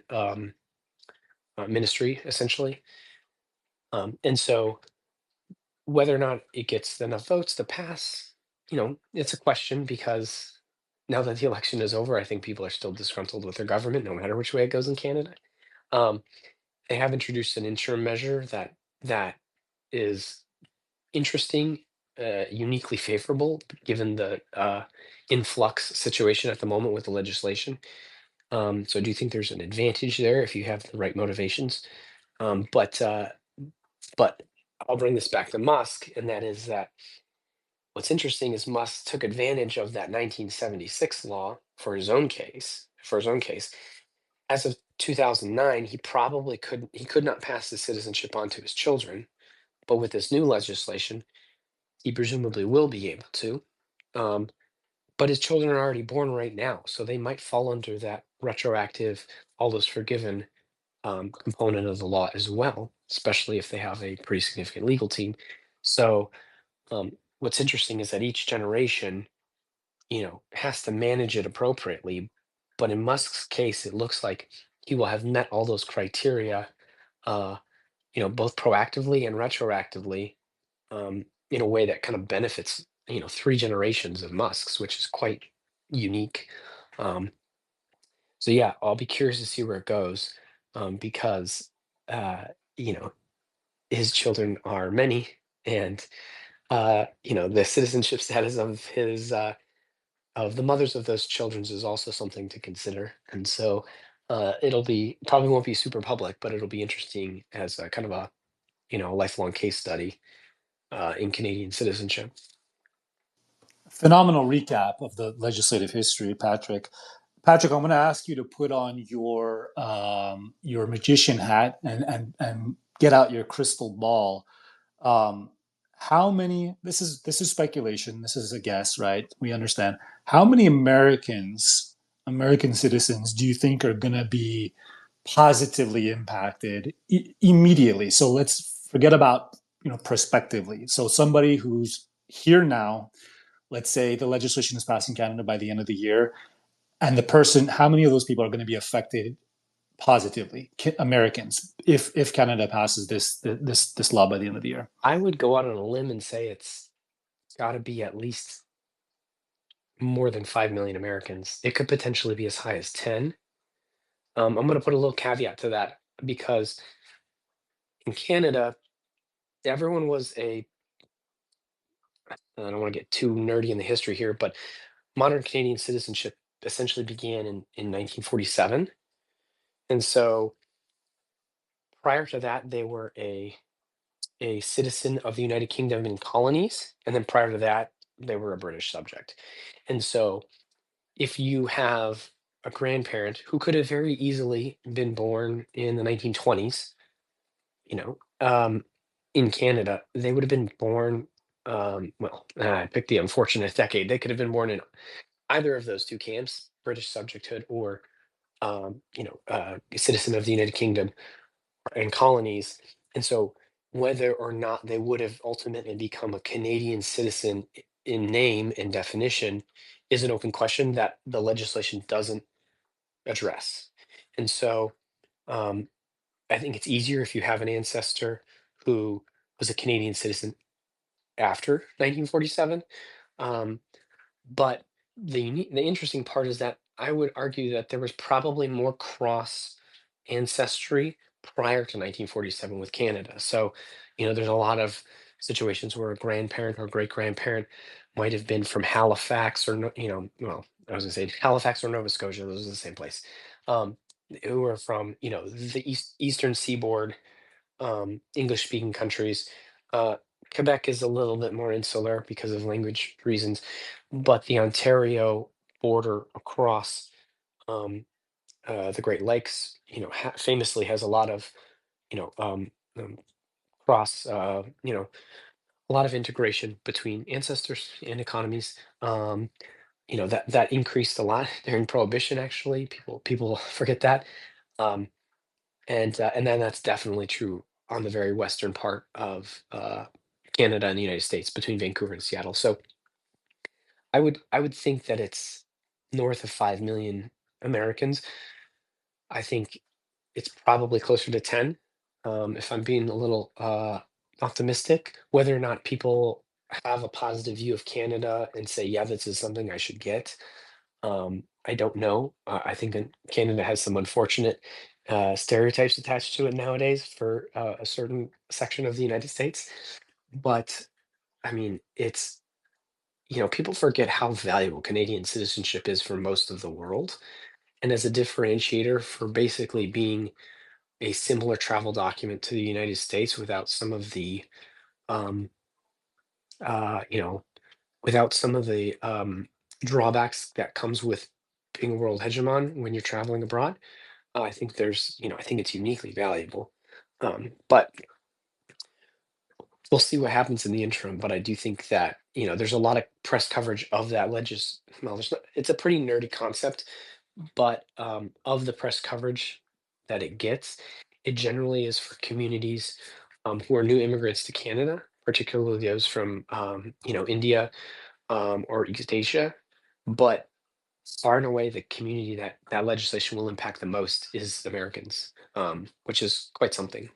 ministry, essentially. And so whether or not it gets enough votes to pass, it's a question because now that the election is over, I think people are still disgruntled with their government, no matter which way it goes in Canada. Um, they have introduced an interim measure that is interesting, uniquely favorable, given the influx situation at the moment with the legislation. So I do think there's an advantage there if you have the right motivations. But I'll bring this back to Musk, and that is that what's interesting is Musk took advantage of that 1976 law for his own case. As of 2009, he could not pass the citizenship on to his children, but with this new legislation, he presumably will be able to. Um, but his children are already born right now, so they might fall under that retroactive, all is forgiven component of the law as well, especially if they have a pretty significant legal team. So what's interesting is that each generation, has to manage it appropriately. But in Musk's case, it looks like he will have met all those criteria, uh, both proactively and retroactively, in a way that kind of benefits, three generations of Musks, which is quite unique. Um, so yeah, I'll be curious to see where it goes, because uh, you know his children are many, and the citizenship status of the mothers of those children is also something to consider. And so it'll be probably won't be super public, but it'll be interesting as a kind of a lifelong case study in Canadian citizenship. Phenomenal recap of the legislative history, Patrick. Patrick, I'm going to ask you to put on your magician hat and get out your crystal ball. Um, how many? This is speculation. This is a guess, right? We understand. How many American citizens, do you think are going to be positively impacted immediately? So let's forget about prospectively. So somebody who's here now, let's say the legislation is passed in Canada by the end of the year, and the person, how many of those people are going to be affected positively, Americans, if Canada passes this law by the end of the year? I would go out on a limb and say it's got to be at least more than 5 million Americans. It could potentially be as high as 10. I'm going to put a little caveat to that because in Canada, everyone was a, I don't want to get too nerdy in the history here, but modern Canadian citizenship essentially began in 1947. And so prior to that, they were a citizen of the United Kingdom and colonies. And then prior to that, they were a British subject. And so if you have a grandparent who could have very easily been born in the 1920s, you know, in Canada, they would have been born. I picked the unfortunate decade. They could have been born in either of those two camps, British subjecthood or, a citizen of the United Kingdom and colonies. And so, whether or not they would have ultimately become a Canadian citizen in name and definition is an open question that the legislation doesn't address. And so, um, I think it's easier if you have an ancestor who was a Canadian citizen after 1947. Um, but the interesting part is that I would argue that there was probably more cross ancestry prior to 1947 with Canada. So, there's a lot of situations where a grandparent or great grandparent might have been from Halifax or, well, I was going to say Halifax or Nova Scotia. Those are the same place. Um, who are from, the eastern seaboard, English speaking countries. Uh, Quebec is a little bit more insular because of language reasons, but the Ontario border across, um, the Great Lakes, famously has a lot of, you know, um, um, cross, a lot of integration between ancestors and economies. That increased a lot during Prohibition. Actually, people forget that. Um, and then that's definitely true on the very western part of Canada and the United States between Vancouver and Seattle. So I would think that it's north of 5 million Americans. I think it's probably closer to 10, if I'm being a little optimistic. Whether or not people have a positive view of Canada and say, yeah, this is something I should get, I don't know. I think that Canada has some unfortunate stereotypes attached to it nowadays for a certain section of the United States. But I mean, people forget how valuable Canadian citizenship is for most of the world. And as a differentiator for basically being a similar travel document to the United States without some of the, um, uh, you know, without some of the drawbacks that comes with being a world hegemon when you're traveling abroad. I think it's uniquely valuable. But we'll see what happens in the interim. But I do think that, there's a lot of press coverage of that well, there's not, it's a pretty nerdy concept, but of the press coverage that it gets, it generally is for communities who are new immigrants to Canada, particularly those from, India, or East Asia. But far and away, the community that legislation will impact the most is Americans, which is quite something.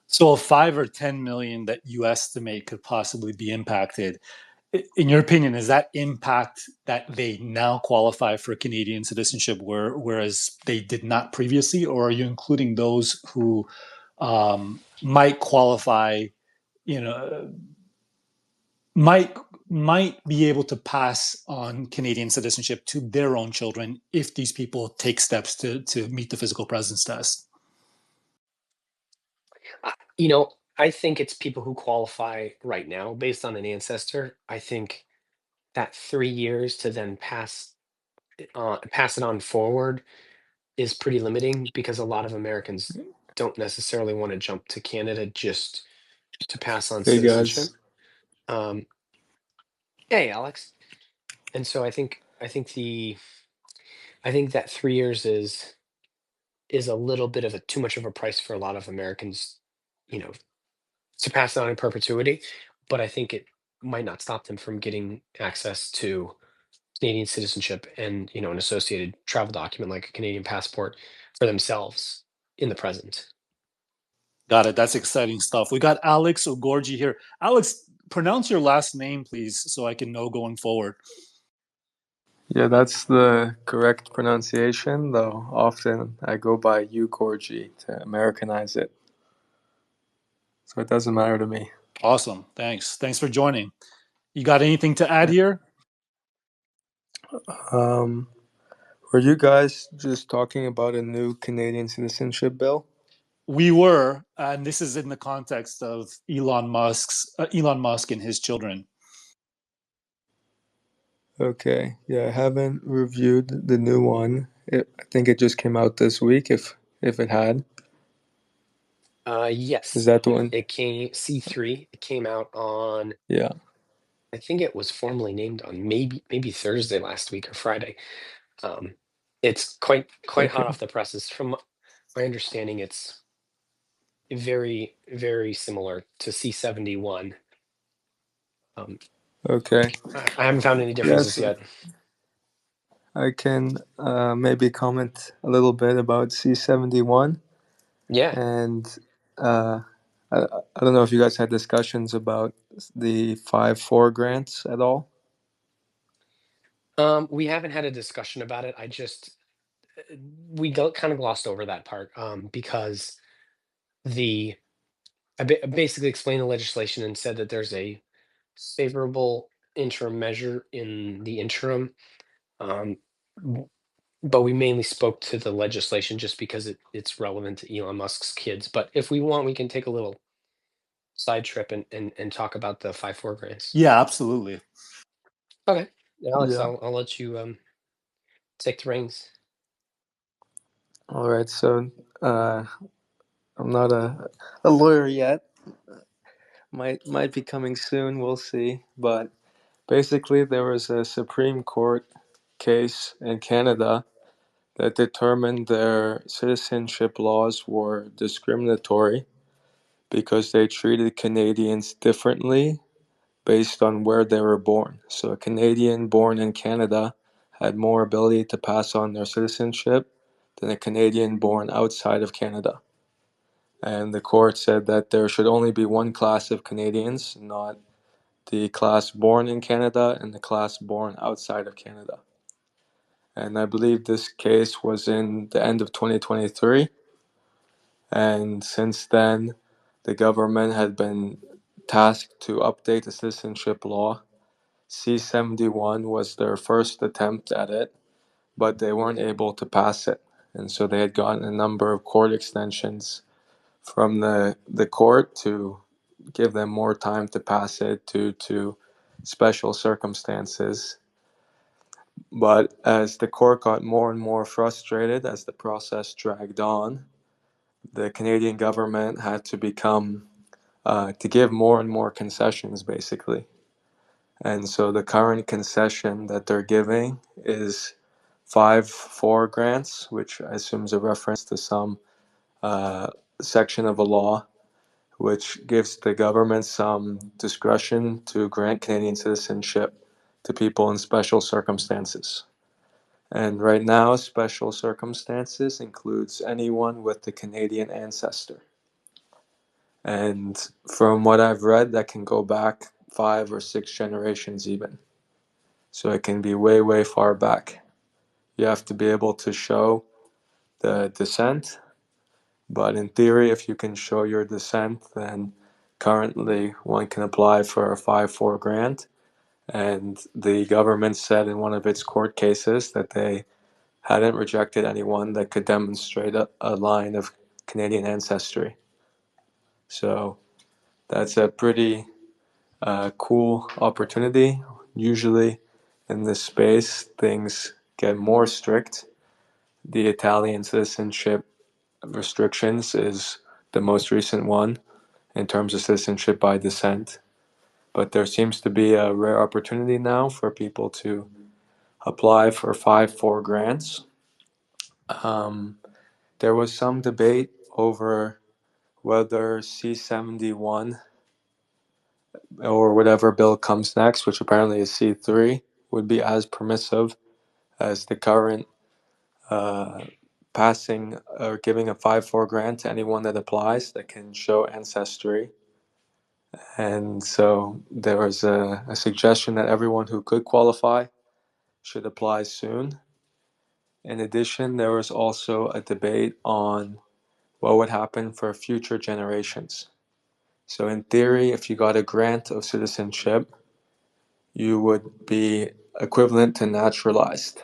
So 5 or 10 million that you estimate could possibly be impacted. In your opinion, is that impact that they now qualify for Canadian citizenship, whereas they did not previously, or are you including those who might qualify, you know, might might be able to pass on Canadian citizenship to their own children if these people take steps to meet the physical presence test? I think it's people who qualify right now based on an ancestor. I think that 3 years to then pass it on forward is pretty limiting because a lot of Americans don't necessarily want to jump to Canada just to pass on Hey citizenship. guys. Hey, Alex. And so I think that 3 years is a little bit of a too much of a price for a lot of Americans, you know, to pass on in perpetuity. But I think it might not stop them from getting access to Canadian citizenship and, an associated travel document like a Canadian passport for themselves in the present. Got it. That's exciting stuff. We got Alex Ogorji here. Alex, pronounce your last name, please, so I can know going forward. Yeah, that's the correct pronunciation, though often I go by Ugorji to Americanize it. So it doesn't matter to me. Awesome. Thanks. Thanks for joining. You got anything to add Yeah. here? Um, were you guys just talking about a new Canadian citizenship bill? We were, and this is in the context of Elon Musk and his children. Okay. Yeah, I haven't reviewed the new one. I think it just came out this week, if it had. Is Yes, that the one? it came C3. It came out on, Yeah. I think it was formally named on maybe Thursday last week or Friday. Um, it's quite hot Okay. off the presses. From my understanding, it's very, very similar to C71. Um, Okay. I haven't found any differences Yes, yet. I can maybe comment a little bit about C71. Yeah. And uh, I don't know if you guys had discussions about the 5-4 grants at all. We haven't had a discussion about it. We kind of glossed over that part because the basically explained the legislation and said that there's a favorable interim measure in the interim. Um, w- but we mainly spoke to the legislation just because it's relevant to Elon Musk's kids. But if we want, we can take a little side trip and talk about the 5-4 grants. Yeah, absolutely. Okay, Alex, Yeah. I'll let you take the reins. All right. So I'm not a lawyer yet. Might be coming soon. We'll see. But basically, there was a Supreme Court case in Canada that determined their citizenship laws were discriminatory because they treated Canadians differently based on where they were born. So a Canadian born in Canada had more ability to pass on their citizenship than a Canadian born outside of Canada. And the court said that there should only be one class of Canadians, not the class born in Canada and the class born outside of Canada. And I believe this case was in the end of 2023. And since then, the government had been tasked to update the citizenship law. C71 was their first attempt at it, but they weren't able to pass it. And so they had gotten a number of court extensions from the court to give them more time to pass it due to special circumstances. But as the court got more and more frustrated as the process dragged on, the Canadian government had to to give more and more concessions, basically. And so the current concession that they're giving is 5-4 grants, which I assume is a reference to some uh, section of a law, which gives the government some discretion to grant Canadian citizenship to people in special circumstances. And right now, special circumstances includes anyone with the Canadian ancestor. And from what I've read, that can go back 5 or 6 generations even. So it can be way, way far back. You have to be able to show the descent, but in theory, if you can show your descent, then currently one can apply for a 5-4 grant. And the government said in one of its court cases that they hadn't rejected anyone that could demonstrate a line of Canadian ancestry. So that's a pretty cool opportunity. Usually in this space, things get more strict. The Italian citizenship restrictions is the most recent one, in terms of citizenship by descent. But there seems to be a rare opportunity now for people to apply for 5-4 grants. There was some debate over whether C71 or whatever bill comes next, which apparently is C3, would be as permissive as the current passing or giving a 5-4 grant to anyone that applies that can show ancestry. And so there was a suggestion that everyone who could qualify should apply soon. In addition, there was also a debate on what would happen for future generations. So, in theory, if you got a grant of citizenship, you would be equivalent to naturalized,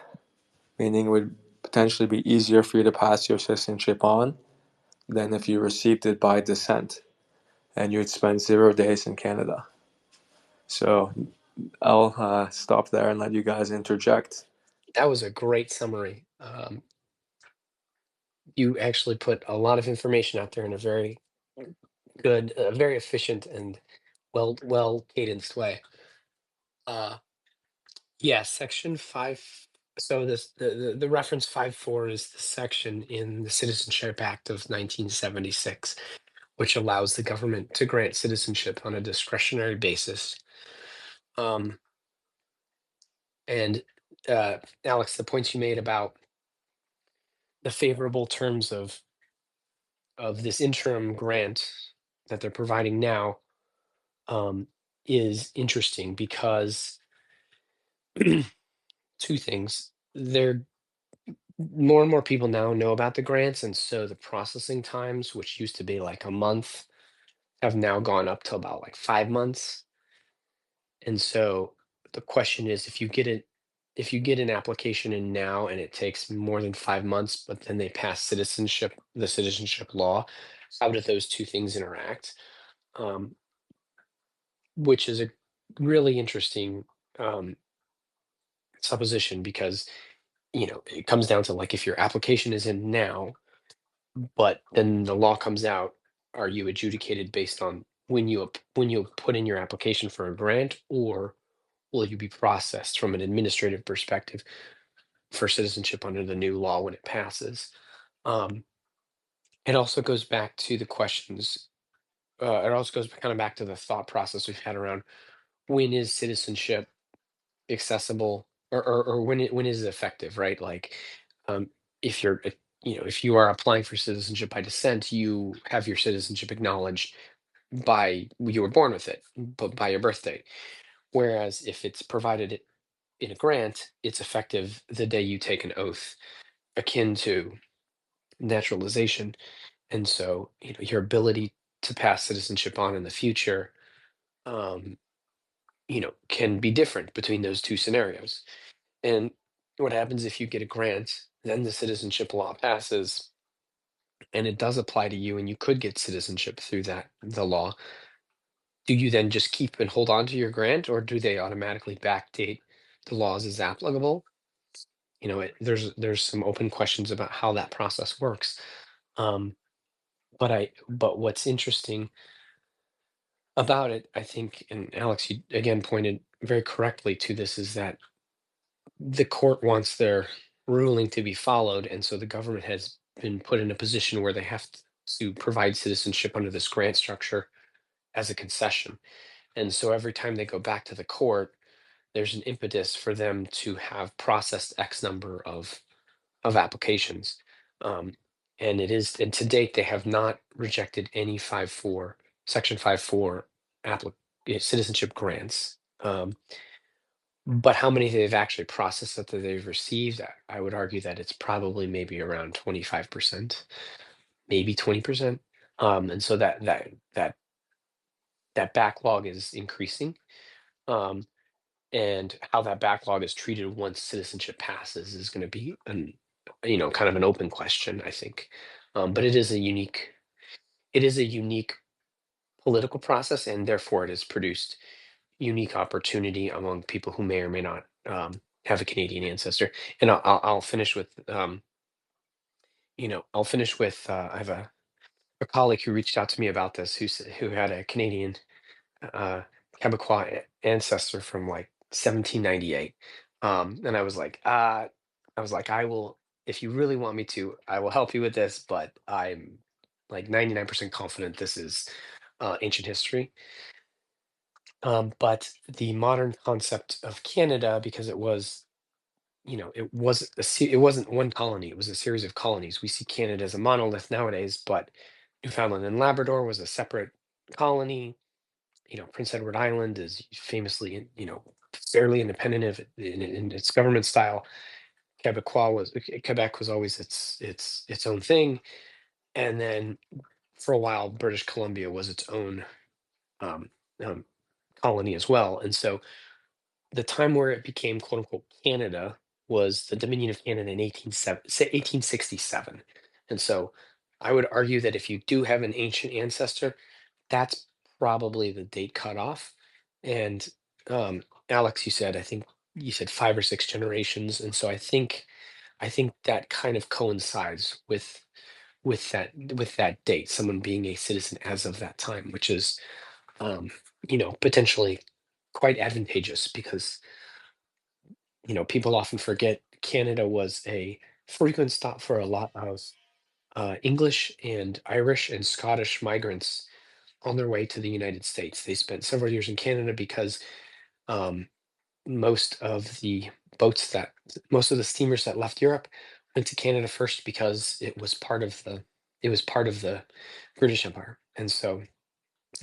meaning it would potentially be easier for you to pass your citizenship on than if you received it by descent and you'd spend 0 days in Canada. So, I'll stop there and let you guys interject. That was a great summary. You actually put a lot of information out there in a very good, very efficient, and well cadenced way. Yeah, section 5. So the reference 5.4 is the section in the Citizenship Act of 1976, which allows the government to grant citizenship on a discretionary basis. And Alex, the points you made about the favorable terms of this interim grant that they're providing now is interesting because two things. More and more people now know about the grants, and so the processing times, which used to be like a month, have now gone up to about like 5 months. And so the question is, if you get an application in now and it takes more than 5 months, but then they pass the citizenship law, how do those two things interact? Which is a really interesting supposition because it comes down to like if your application is in now, but then the law comes out, are you adjudicated based on when you put in your application for a grant, or will you be processed from an administrative perspective for citizenship under the new law when it passes? Um, it also goes back to the questions. It also goes kind of back to the thought process we've had around when is citizenship accessible, or when is it effective, right? Like, um, if you're, if you are applying for citizenship by descent, you have your citizenship acknowledged by you were born with it, but by your birth date. Whereas if it's provided in a grant, it's effective the day you take an oath, akin to naturalization. And so, your ability to pass citizenship on in the future, um, can be different between those two scenarios. And what happens if you get a grant, then the citizenship law passes and it does apply to you and you could get citizenship through the law. Do you then just keep and hold on to your grant, or do they automatically backdate the laws as applicable? There's some open questions about how that process works. Um, but what's interesting about it, I think, and Alex, you again pointed very correctly to this, is that the court wants their ruling to be followed, and so the government has been put in a position where they have to provide citizenship under this grant structure as a concession. And so every time they go back to the court, there's an impetus for them to have processed X number of applications. Um, and to date, they have not rejected any 5.4, Section 5.4 citizenship grants. But how many they've actually processed that they've received, I would argue that it's probably maybe around 25%, maybe 20%. And so that backlog is increasing. And how that backlog is treated once citizenship passes is going to be kind of an open question, I think. But it is a unique political process, and therefore it has produced unique opportunity among people who may or may not have a Canadian ancestor. And I'll finish with I have a a colleague who reached out to me about this, who had a Canadian Quebecois ancestor from like 1798. And I was like, I will, if you really want me to, I will help you with this, but I'm like 99% confident this is ancient history. But the modern concept of Canada, because it was, it wasn't one colony, it was a series of colonies. We see Canada as a monolith nowadays, but Newfoundland and Labrador was a separate colony. Prince Edward Island is famously, fairly independent in its government style. Quebec was always its own thing, and then for a while, British Columbia was its own um, um, colony as well. And so the time where it became quote unquote Canada was the Dominion of Canada in 1867. And so I would argue that if you do have an ancient ancestor, that's probably the date cutoff. And Alex, I think you said 5 or 6 generations, and so I think that kind of coincides with that date, someone being a citizen as of that time, which is potentially quite advantageous because people often forget Canada was a frequent stop for a lot of English and Irish and Scottish migrants on their way to the United States. They spent several years in Canada because um, most of the most of the steamers that left Europe went to Canada first because it was part of the British Empire. And so,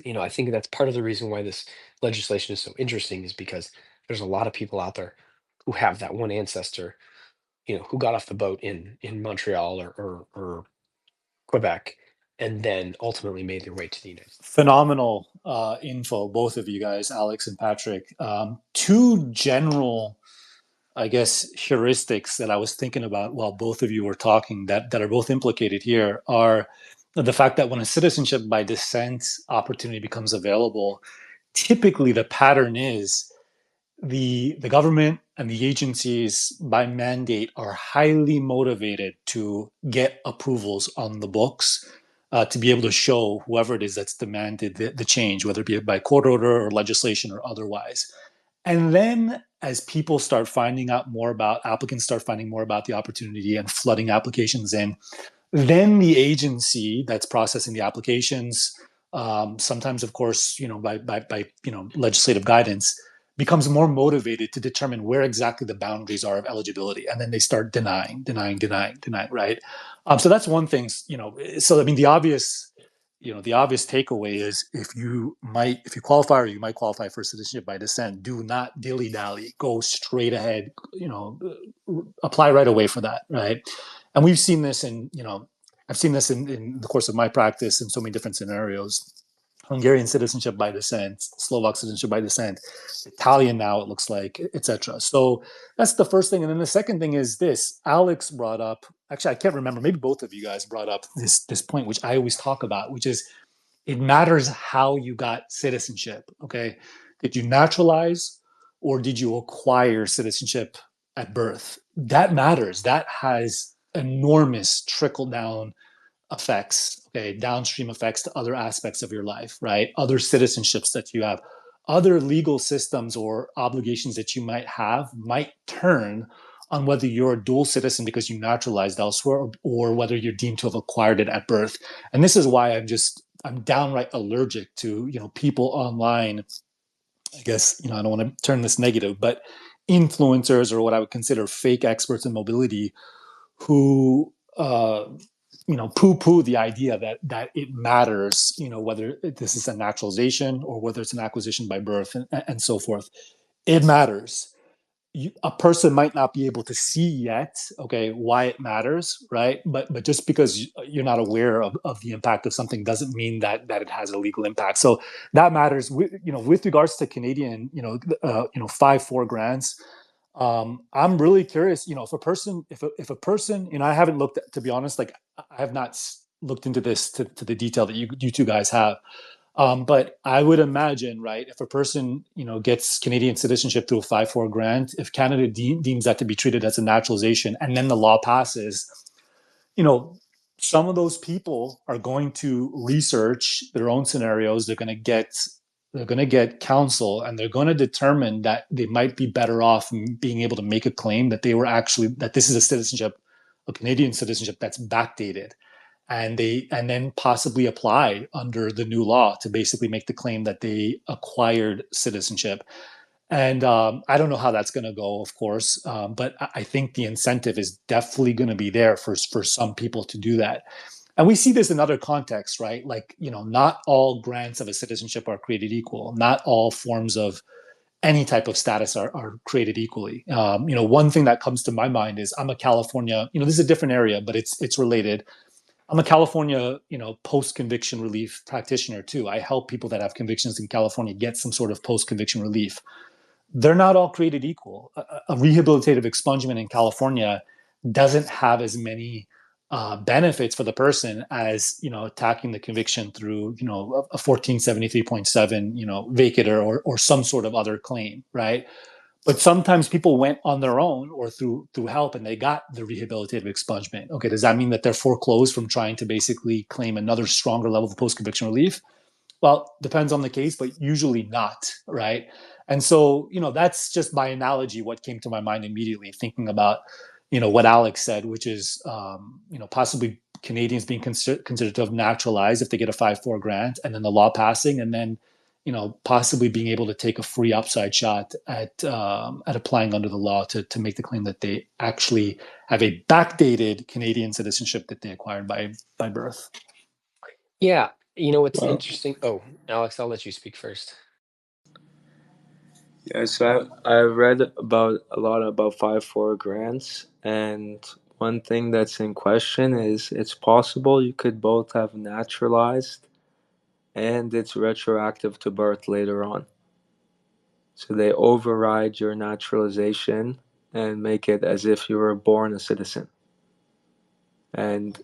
I think that's part of the reason why this legislation is so interesting is because there's a lot of people out there who have that one ancestor, who got off the boat in Montreal or Quebec, and then ultimately made their way to the United States. Phenomenal info, both of you guys, Alex and Patrick. Two general, I guess, heuristics that I was thinking about while both of you were talking that are both implicated here are the fact that when a citizenship by descent opportunity becomes available, typically the pattern is the government and the agencies by mandate are highly motivated to get approvals on the books to be able to show whoever it is that's demanded the change, whether it be by court order or legislation or otherwise. And then as people start finding out more about applicants start finding more about the opportunity and flooding applications in, then the agency that's processing the applications, sometimes, of course, by legislative guidance, becomes more motivated to determine where exactly the boundaries are of eligibility, and then they start denying, right? So that's one thing. So I mean, the obvious takeaway is if you qualify or you might qualify for citizenship by descent, do not dilly dally, go straight ahead, apply right away for that, right? And we've seen this I've seen this in the course of my practice in so many different scenarios. Hungarian citizenship by descent, Slovak citizenship by descent, Italian now it looks like, etc. So that's the first thing. And then the second thing is this. Alex brought up, actually I can't remember, maybe both of you guys brought up this point, which I always talk about, which is it matters how you got citizenship. Okay. Did you naturalize or did you acquire citizenship at birth? That matters. That has enormous trickle down effects, okay, downstream effects to other aspects of your life, right? Other citizenships that you have, other legal systems or obligations that you might have might turn on whether you're a dual citizen because you naturalized elsewhere or whether you're deemed to have acquired it at birth. And this is why I'm downright allergic to, people online. I guess, I don't want to turn this negative, but influencers or what I would consider fake experts in mobility who poo-poo the idea that it matters, whether this is a naturalization or whether it's an acquisition by birth and so forth. It matters. A person might not be able to see yet, okay, why it matters, right? But just because you're not aware of the impact of something doesn't mean that it has a legal impact. So that matters. With regards to Canadian, 5-4 grants. I'm really curious, if a person, I haven't looked at, to be honest, like I have not looked into this to the detail that you two guys have. But I would imagine, right, if a person, gets Canadian citizenship through a 5-4 grant, if Canada deems that to be treated as a naturalization and then the law passes, you know, some of those people are going to research their own scenarios. They're going to get counsel, and they're going to determine that they might be better off being able to make a claim that that this is a citizenship, a Canadian citizenship that's backdated, and then possibly apply under the new law to basically make the claim that they acquired citizenship. And I don't know how that's going to go, of course, but I think the incentive is definitely going to be there for some people to do that. And we see this in other contexts, right? Like, not all grants of a citizenship are created equal. Not all forms of any type of status are created equally. One thing that comes to my mind is I'm a California, this is a different area, but it's related. I'm a California, post-conviction relief practitioner too. I help people that have convictions in California get some sort of post-conviction relief. They're not all created equal. A rehabilitative expungement in California doesn't have as many benefits for the person as attacking the conviction through a 1473.7 vacater or some sort of other claim, right? But sometimes people went on their own or through help, and they got the rehabilitative expungement. Okay, does that mean that they're foreclosed from trying to basically claim another stronger level of post conviction relief? Well, depends on the case, but usually not, right? And so, that's just by analogy what came to my mind immediately, thinking about, what Alex said, which is, possibly Canadians being considered to have naturalized if they get a 5-4 grant, and then the law passing, and then, possibly being able to take a free upside shot at applying under the law to make the claim that they actually have a backdated Canadian citizenship that they acquired by birth. Yeah, what's Well, interesting. Oh, Alex, I'll let you speak first. yeah, so I read about a lot about 5-4 grants, and one thing that's in question is it's possible you could both have naturalized and it's retroactive to birth later on. So they override your naturalization and make it as if you were born a citizen. And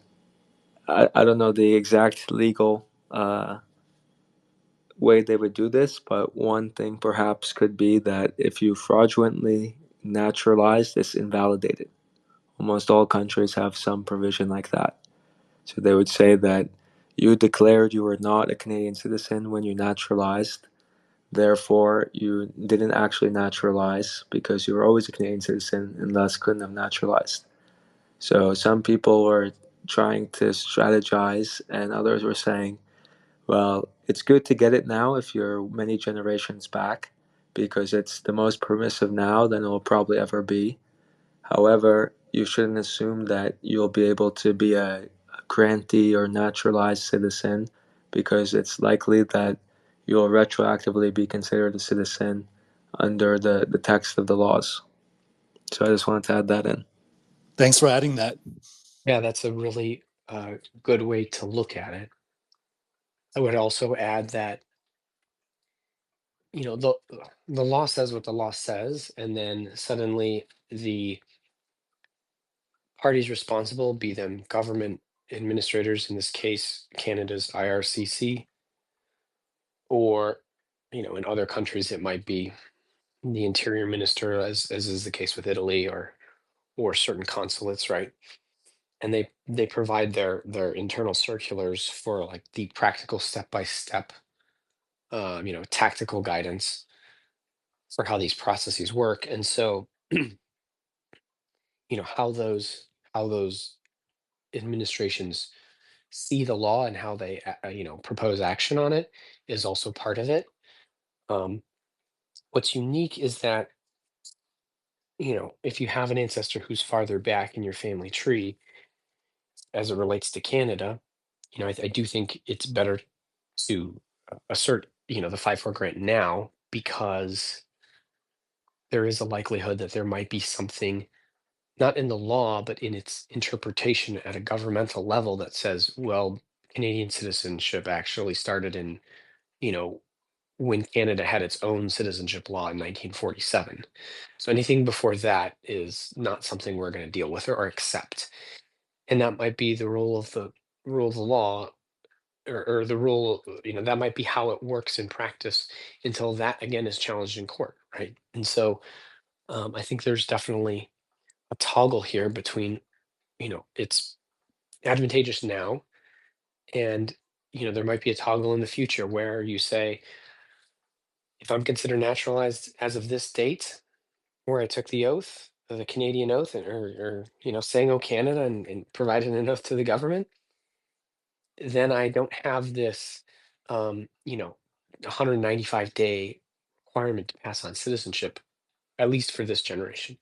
I don't know the exact legal way they would do this, but one thing perhaps could be that if you fraudulently naturalized, it's invalidated. Almost all countries have some provision like that. So they would say that you declared you were not a Canadian citizen when you naturalized. Therefore, you didn't actually naturalize because you were always a Canadian citizen and thus couldn't have naturalized. So some people were trying to strategize, and others were saying, well, it's good to get it now if you're many generations back, because it's the most permissive now than it will probably ever be. However, you shouldn't assume that you'll be able to be a grantee or naturalized citizen, because it's likely that you'll retroactively be considered a citizen under the text of the laws. So I just wanted to add that in. Thanks for adding that. Yeah, that's a really good way to look at it. I would also add that the law says what the law says, and then suddenly the parties responsible, be them government administrators, in this case Canada's IRCC, or in other countries it might be the interior minister, as is the case with Italy, or certain consulates, right? And they provide their internal circulars for like the practical step by step, tactical guidance for how these processes work. And so how those administrations see the law and how they propose action on it is also part of it. um, what's unique is that if you have an ancestor who's farther back in your family tree as it relates to Canada, I do think it's better to assert the 5-4 grant now, because there is a likelihood that there might be something not in the law, but in its interpretation at a governmental level that says, well, Canadian citizenship actually started in, you know, when Canada had its own citizenship law in 1947. So anything before that is not something we're going to deal with or accept. And that might be the rule of the law, or the rule, that might be how it works in practice until that again is challenged in court, right? And so I think there's definitely a toggle here between, it's advantageous now, and there might be a toggle in the future where you say, if I'm considered naturalized as of this date, where I took the oath, the Canadian oath, or saying "Oh Canada" and provided an oath to the government, then I don't have this, 195-day requirement to pass on citizenship, at least for this generation.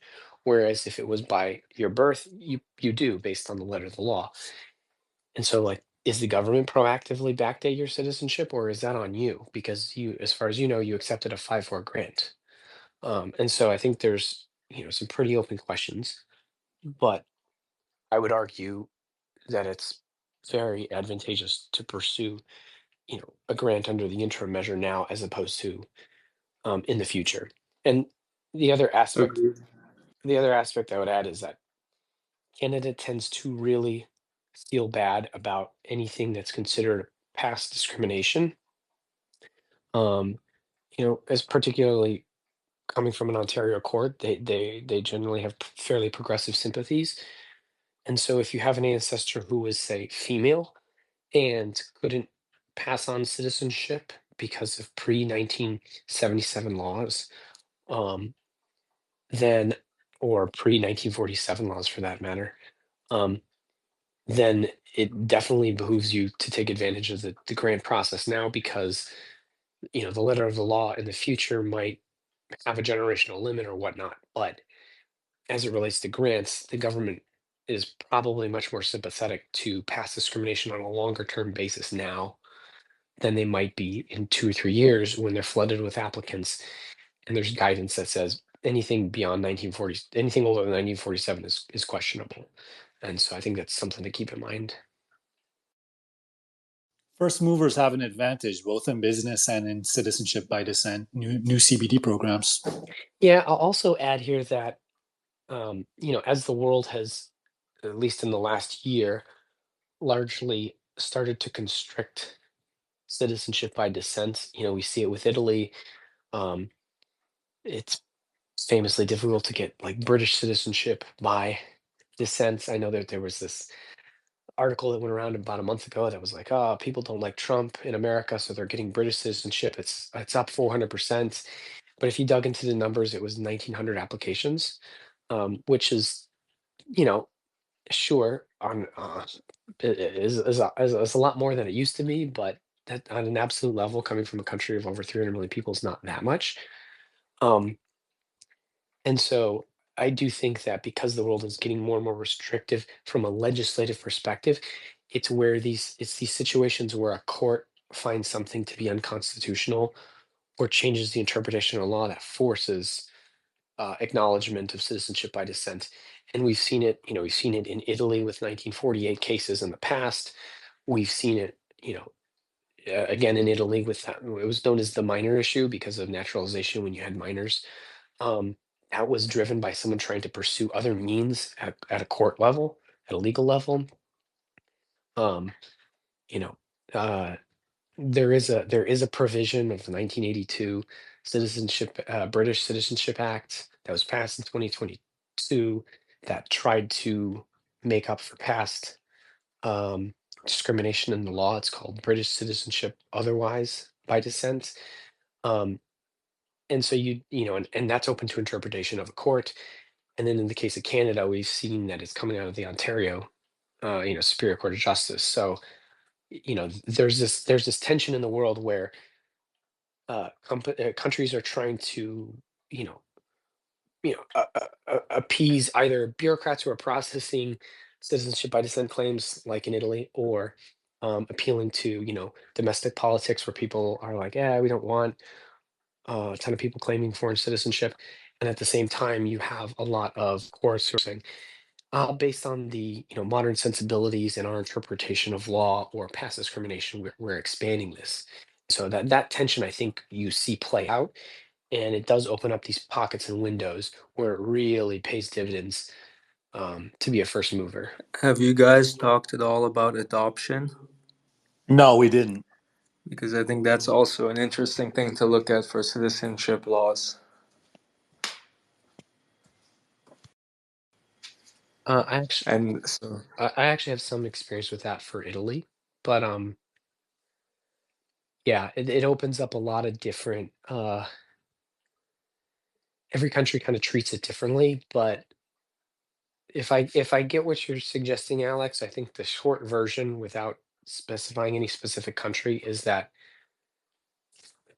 Whereas if it was by your birth, you do based on the letter of the law. And so, like, is the government proactively backdate your citizenship, or is that on you? Because you, as far as you know, you accepted a 5-4 grant. And so I think there's, some pretty open questions, but I would argue that it's very advantageous to pursue, a grant under the interim measure now as opposed to in the future. And the other aspect, Agreed. the other aspect I would add is that Canada tends to really feel bad about anything that's considered past discrimination. Um, as particularly coming from an Ontario court, they generally have fairly progressive sympathies. And so if you have an ancestor who was, say, female and couldn't pass on citizenship because of pre-1977 laws, um, then, or pre-1947 laws for that matter, um, then it definitely behooves you to take advantage of the grant process now, because the letter of the law in the future might have a generational limit or whatnot. But as it relates to grants, the government is probably much more sympathetic to past discrimination on a longer term basis now than they might be in 2 or 3 years when they're flooded with applicants and there's guidance that says anything beyond 1940, anything older than 1947 is questionable. And so I think that's something to keep in mind. First movers have an advantage both in business and in citizenship by descent, new CBD programs. Yeah, I'll also add here that as the world has, at least in the last year, largely started to constrict citizenship by descent. We see it with Italy. Um, it's famously difficult to get like British citizenship by descent. I know that there was this article that went around about a month ago that was like, "Oh, people don't like Trump in America, so they're getting British citizenship. It's up 400%." But if you dug into the numbers, it was 1,900 applications, which is, you know, sure on is a lot more than it used to be, but that on an absolute level, coming from a country of over 300 million people, is not that much. Um, and so I do think that because the world is getting more and more restrictive from a legislative perspective, it's these situations where a court finds something to be unconstitutional or changes the interpretation of law that forces acknowledgement of citizenship by descent. And we've seen it, we've seen it in Italy with 1948 cases in the past. We've seen it, again in Italy with that. It was known as the minor issue because of naturalization when you had minors. Um, that was driven by someone trying to pursue other means at a court level, at a legal level. Um, you know, uh, there is a provision of the 1982 British Citizenship Act that was passed in 2022 that tried to make up for past um, discrimination in the law. It's called British Citizenship Otherwise by Descent. Um, and so and that's open to interpretation of a court. And then in the case of Canada, we've seen that it's coming out of the Ontario, Superior Court of Justice. So there's this tension in the world where countries are trying to, you know, appease either bureaucrats who are processing citizenship by descent claims, like in Italy, or appealing to, domestic politics where people are like, yeah, we don't want a ton of people claiming foreign citizenship. And at the same time, you have a lot of courts who are saying, based on the modern sensibilities and our interpretation of law or past discrimination, we're expanding this. So that tension, I think, you see play out, and it does open up these pockets and windows where it really pays dividends to be a first mover. Have you guys talked at all about adoption? No, we didn't. Because I think that's also an interesting thing to look at for citizenship laws. I actually, And so I actually have some experience with that for Italy, but yeah, it opens up a lot of different. Every country kind of treats it differently, but if I get what you're suggesting, Alex, I think the short version, without specifying any specific country, is that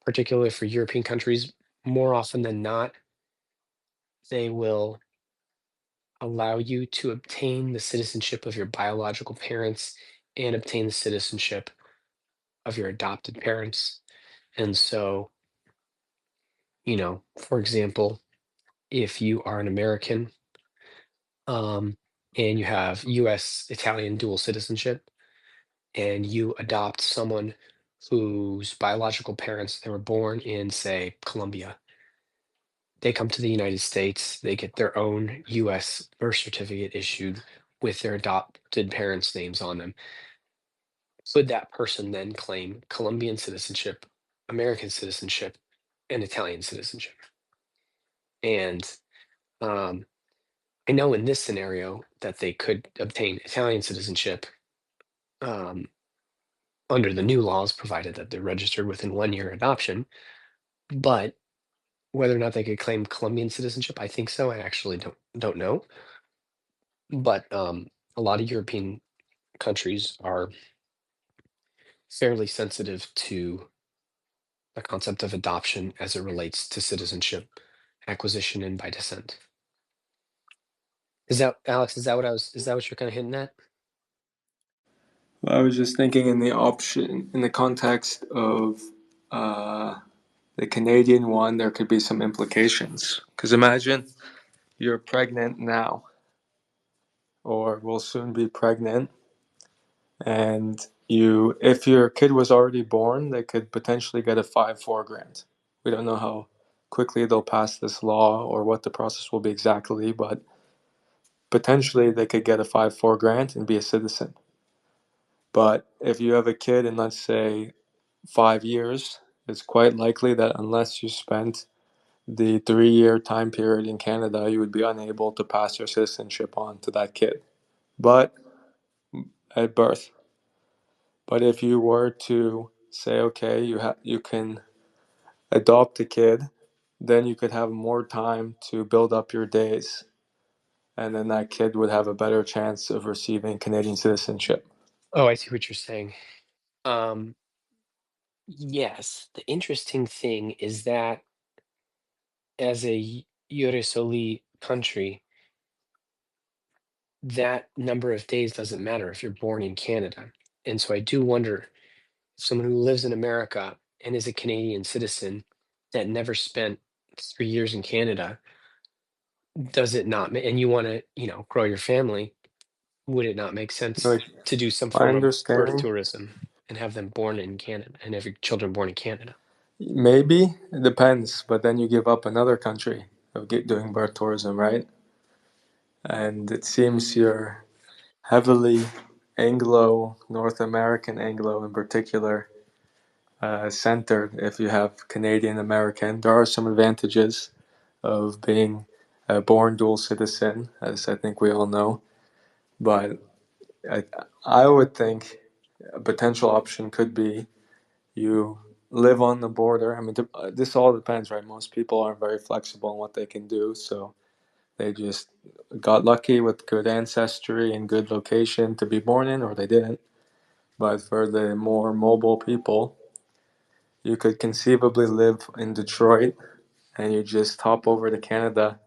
particularly for European countries, more often than not, they will allow you to obtain the citizenship of your biological parents and obtain the citizenship of your adopted parents. And so, for example, if you are an American, um, and you have US Italian dual citizenship, and you adopt someone whose biological parents, they were born in, say, Colombia, they come to the United States, they get their own US birth certificate issued with their adopted parents' names on them. Could that person then claim Colombian citizenship, American citizenship, and Italian citizenship? And um, I know in this scenario that they could obtain Italian citizenship um, under the new laws, provided that they're registered within 1 year adoption. But whether or not they could claim Colombian citizenship, I think so. I actually don't know. But a lot of European countries are fairly sensitive to the concept of adoption as it relates to citizenship acquisition and by descent. Is that, Alex? Is that what you're kind of hinting at? I was just thinking in the context of uh, the Canadian one, there could be some implications. Because imagine you're pregnant now, or will soon be pregnant, and if your kid was already born, they could potentially get a 5-4 grant. We don't know how quickly they'll pass this law or what the process will be exactly, but potentially they could get a 5-4 grant and be a citizen. But if you have a kid in, let's say, 5 years, it's quite likely that unless you spent the 3 year time period in Canada, you would be unable to pass your citizenship on to that kid. But at birth. But if you were to say, okay, you can adopt a kid, then you could have more time to build up your days, and then that kid would have a better chance of receiving Canadian citizenship. Oh, I see what you're saying. Um, yes, the interesting thing is that as a Iure Soli country, that number of days doesn't matter if you're born in Canada. And so I do wonder if someone who lives in America and is a Canadian citizen that never spent 3 years in Canada, does it not, and you want to, grow your family, would it not make sense Like, to do some my form of birth understanding, tourism and have them born in Canada and have your children born in Canada? maybe it depends, but then you give up another country of doing birth tourism, right? And it seems you're heavily Anglo, North American Anglo in particular, centered if you have Canadian American. There are some advantages of being a born dual citizen, as I think we all know, but I, I would think a potential option could be you live on the border. I mean, this all depends, right? Most people aren't very flexible in what they can do, so they just got lucky with good ancestry and good location to be born in, or they didn't. But for the more mobile people, you could conceivably live in Detroit and you just hop over to Canada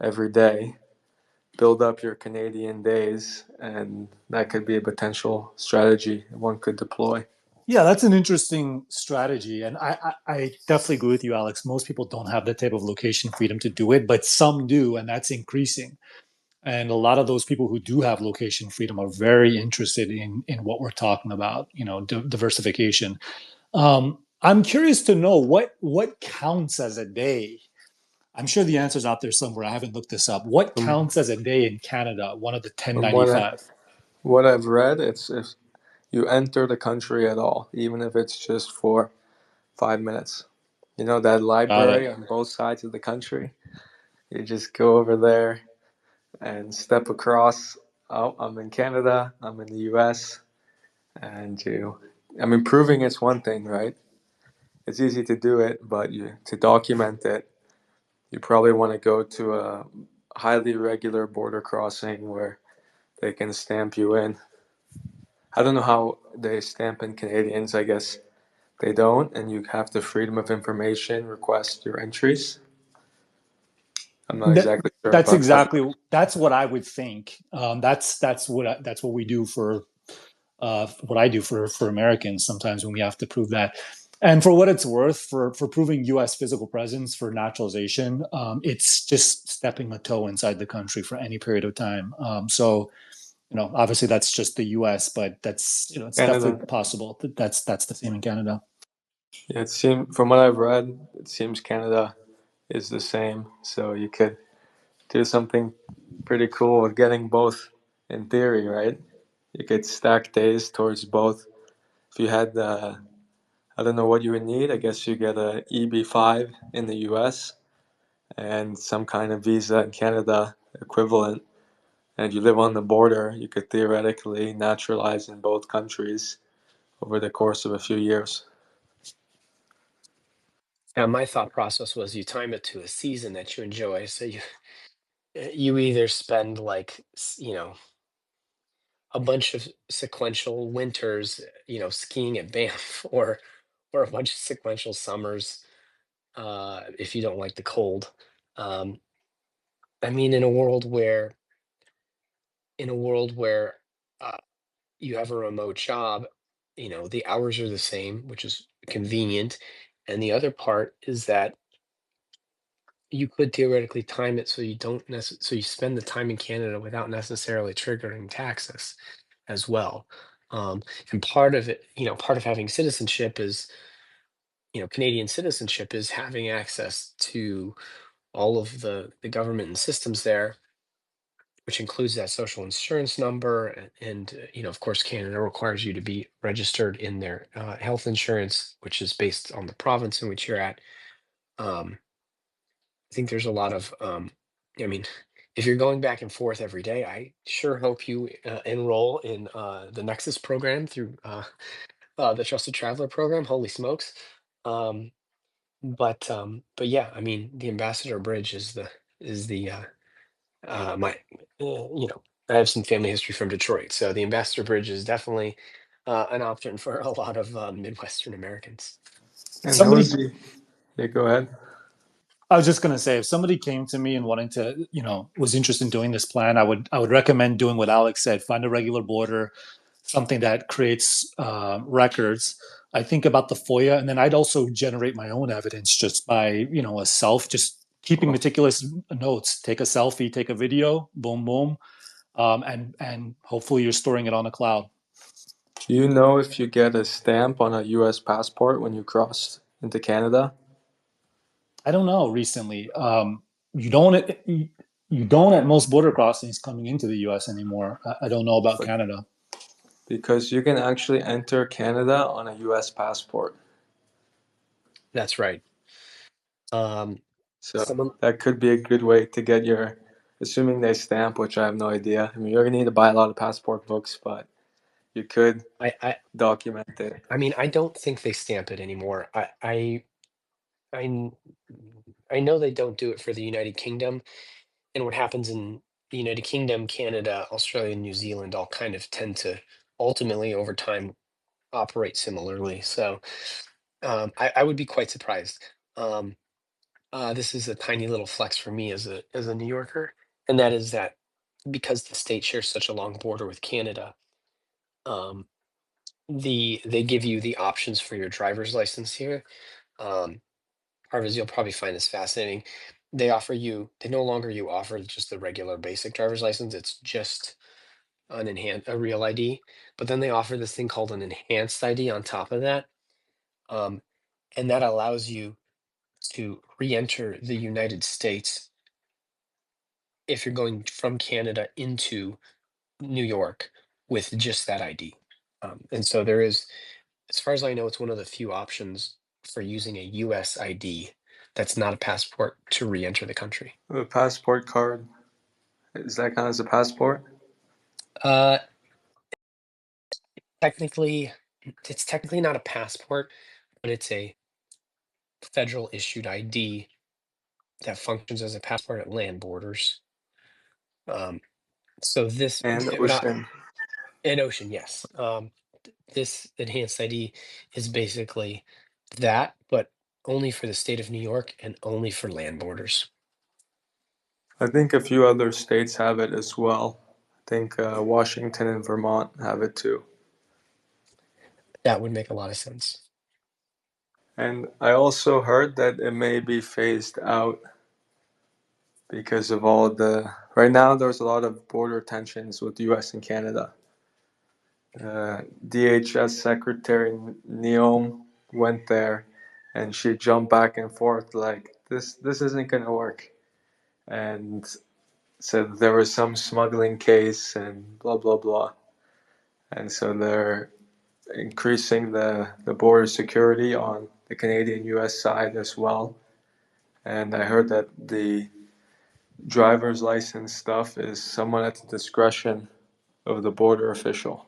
every day, build up your Canadian days, and that could be a potential strategy one could deploy. Yeah, that's an interesting strategy. And I definitely agree with you, Alex. Most people don't have that type of location freedom to do it, but some do, and that's increasing. And a lot of those people who do have location freedom are very interested in what we're talking about, diversification. I'm curious to know what counts as a day. I'm sure the answer's out there somewhere. I haven't looked this up. What From, counts as a day in Canada? One of the from what I've read, it's if you enter the country at all, even if it's just for 5 minutes. You know that Got library it. on both sides of the country? You just go over there, and step across. Oh, I'm in Canada, I'm in the US, and I mean, proving it's one thing, right? It's easy to do it, but to document it, you probably want to go to a highly regular border crossing where they can stamp you in. I don't know how they stamp in Canadians. I guess they don't, and you have the freedom of information request your entries. I'm not That, exactly sure about how. that's what I would think. That's what we do for what I do for Americans sometimes when we have to prove that. And for what it's worth, for proving U.S. physical presence for naturalization, it's just stepping a toe inside the country for any period of time. So obviously that's just the U.S., but that's it's Canada. definitely possible that that's the same in Canada. Yeah, it seems from what I've read, it seems Canada is the same. So you could do something pretty cool with getting both in theory, right? You could stack days towards both. If you had I don't know what you would need. I guess you get a EB5 in the US and some kind of visa in Canada equivalent. And you live on the border, you could theoretically naturalize in both countries over the course of a few years. Now, my thought process was you time it to a season that you enjoy. So you either spend like a bunch of sequential winters, skiing at Banff, or a bunch of sequential summers, if you don't like the cold. Um, I mean, in a world where uh, you have a remote job, the hours are the same, which is convenient. And the other part is that you could theoretically time it so you don't so you spend the time in Canada without necessarily triggering taxes as well. And part of it, part of having citizenship is, Canadian citizenship is having access to all of the government and systems there, which includes that social insurance number. And of course, Canada requires you to be registered in their health insurance, which is based on the province in which you're at. Um, I think there's a lot of, I mean, if you're going back and forth every day, I sure hope you enroll in the Nexus program through the Trusted Traveler program. Holy smokes! Um, but yeah, I mean, the Ambassador Bridge is the my I have some family history from Detroit, so the Ambassador Bridge is definitely an option for a lot of Midwestern Americans. And that would Somebody be, yeah, go ahead. I was just going to say, if somebody came to me and wanting to, was interested in doing this plan, I would recommend doing what Alex said: find a regular border, something that creates records. I think about the FOIA, and then I'd also generate my own evidence just by, a self, just keeping Cool. meticulous notes. Take a selfie, take a video, boom, boom, and hopefully you're storing it on a cloud. Do you know if you get a stamp on a US passport when you cross into Canada? I don't know. Recently, you don't you don't at most border crossings coming into the U.S. anymore. I don't know about But Canada. because you can actually enter Canada on a US passport. That's right. Um, So someone that could be a good way to get your, assuming they stamp, which I have no idea. I mean, you're gonna need to buy a lot of passport books, but you could I, I document it. I mean, I don't think they stamp it anymore. I I know they don't do it for the United Kingdom, and what happens in the United Kingdom, Canada, Australia, and New Zealand all kind of tend to ultimately over time operate similarly. So I would be quite surprised. Um, this is a tiny little flex for me as a New Yorker, and that is that because the state shares such a long border with Canada, um, they give you the options for your driver's license here. Um, Harvard, you'll probably find this fascinating. They no longer you offer just the regular basic driver's license. It's just a real ID. But then they offer this thing called an enhanced ID on top of that. Um, and that allows you to re-enter the United States if you're going from Canada into New York with just that ID. And so there is, as far as I know, it's one of the few options for using a US ID that's not a passport to re-enter the country. The passport card Is that kind of as a passport? Uh, technically, it's technically not a passport, but it's a federal issued ID that functions as a passport at land borders. Um, so this, And it would not, ocean. in ocean, yes. This enhanced ID is basically that, but only for the state of New York and only for land borders. I think a few other states have it as well. I think Washington and Vermont have it too. That would make a lot of sense. And I also heard that it may be phased out because of all the. Right now, there's a lot of border tensions with the US and Canada. DHS Secretary Neom went there and she jumped back and forth like, this isn't going to work. And said there was some smuggling case and blah, blah, blah. And so they're increasing the border security on the Canadian US side as well. And I heard that the driver's license stuff is somewhat at the discretion of the border official.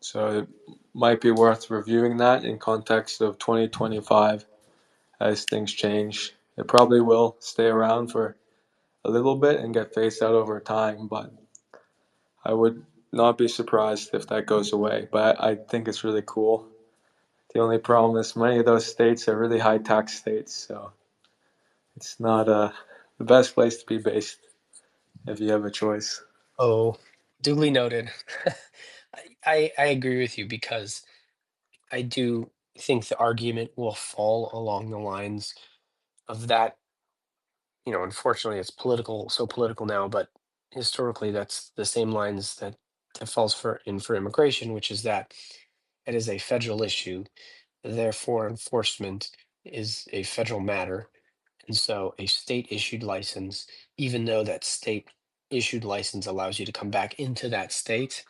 So it might be worth reviewing that in context of 2025 as things change. It probably will stay around for a little bit and get phased out over time, but I would not be surprised if that goes away. But I think it's really cool. The only problem is many of those states are really high tax states, so it's not the best place to be based if you have a choice. Oh, duly noted. I agree with you because I do think the argument will fall along the lines of that. Unfortunately, it's political, so political now, but historically, that's the same lines that falls for immigration, which is that it is a federal issue, therefore enforcement is a federal matter, and so a state issued license, even though that state issued license allows you to come back into that state,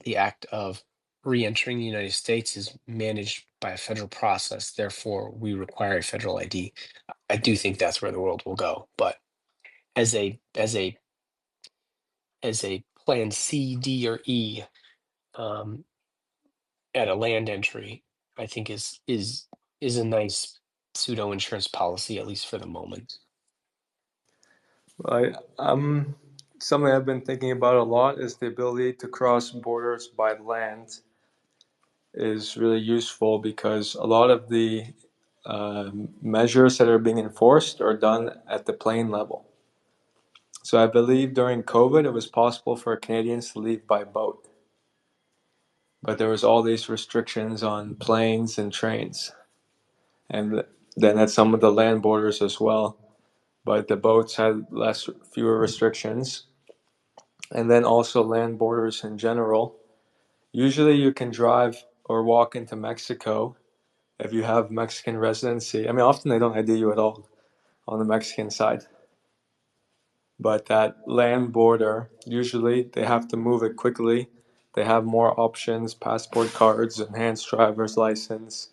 the act of re-entering the United States is managed by a federal process. Therefore, we require a federal ID. I do think that's where the world will go, but as a plan C, D, or E, um, at a land entry, I think is a nice pseudo insurance policy, at least for the moment. Something I've been thinking about a lot is the ability to cross borders by land is really useful because a lot of the measures that are being enforced are done at the plane level. So I believe during COVID it was possible for Canadians to leave by boat, but there was all these restrictions on planes and trains, and then at some of the land borders as well. But the boats had fewer restrictions, and then also land borders in general. Usually, you can drive or walk into Mexico if you have Mexican residency. I mean, often they don't ID you at all on the Mexican side. But that land border, usually they have to move it quickly. They have more options, passport cards, enhanced driver's license,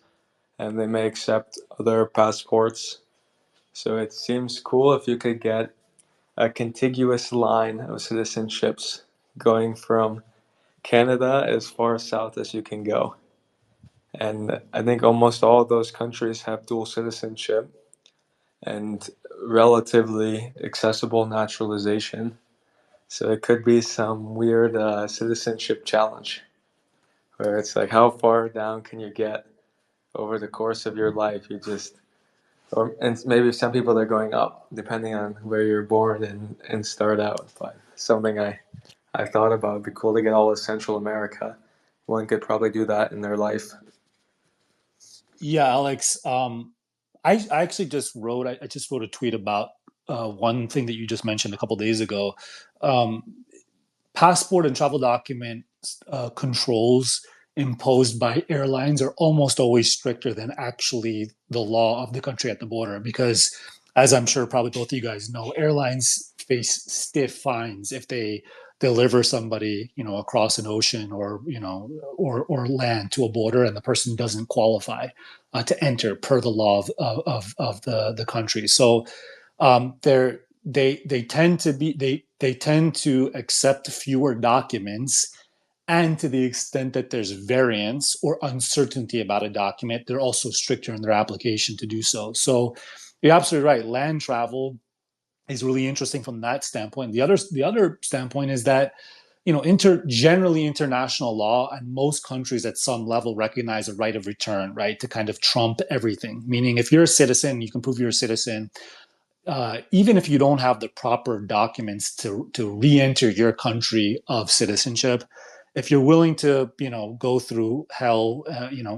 and they may accept other passports. So it seems cool if you could get a contiguous line of citizenships going from Canada as far south as you can go. And I think almost all of those countries have dual citizenship and relatively accessible naturalization. So it could be some weird citizenship challenge where it's like, how far down can you get over the course of your life? And maybe some people they're going up depending on where you're born and start out. But something I thought about, it'd be cool to get all of Central America. One could probably do that in their life. Yeah, Alex. I actually I just wrote a tweet about one thing that you just mentioned a couple days ago. Um, Passport and travel document controls imposed by airlines are almost always stricter than actually the law of the country at the border because, as I'm sure probably both of you guys know, airlines face stiff fines if they deliver somebody, across an ocean or, or land to a border and the person doesn't qualify to enter per the law of the country. So there they tend to be they tend to accept fewer documents, and to the extent that there's variance or uncertainty about a document, they're also stricter in their application to do so. So you're absolutely right. Land travel is really interesting from that standpoint. The other standpoint is that generally international law and most countries at some level recognize a right of return, right, to kind of trump everything. Meaning, if you're a citizen, you can prove you're a citizen, even if you don't have the proper documents to re-enter your country of citizenship. If you're willing to, go through hell,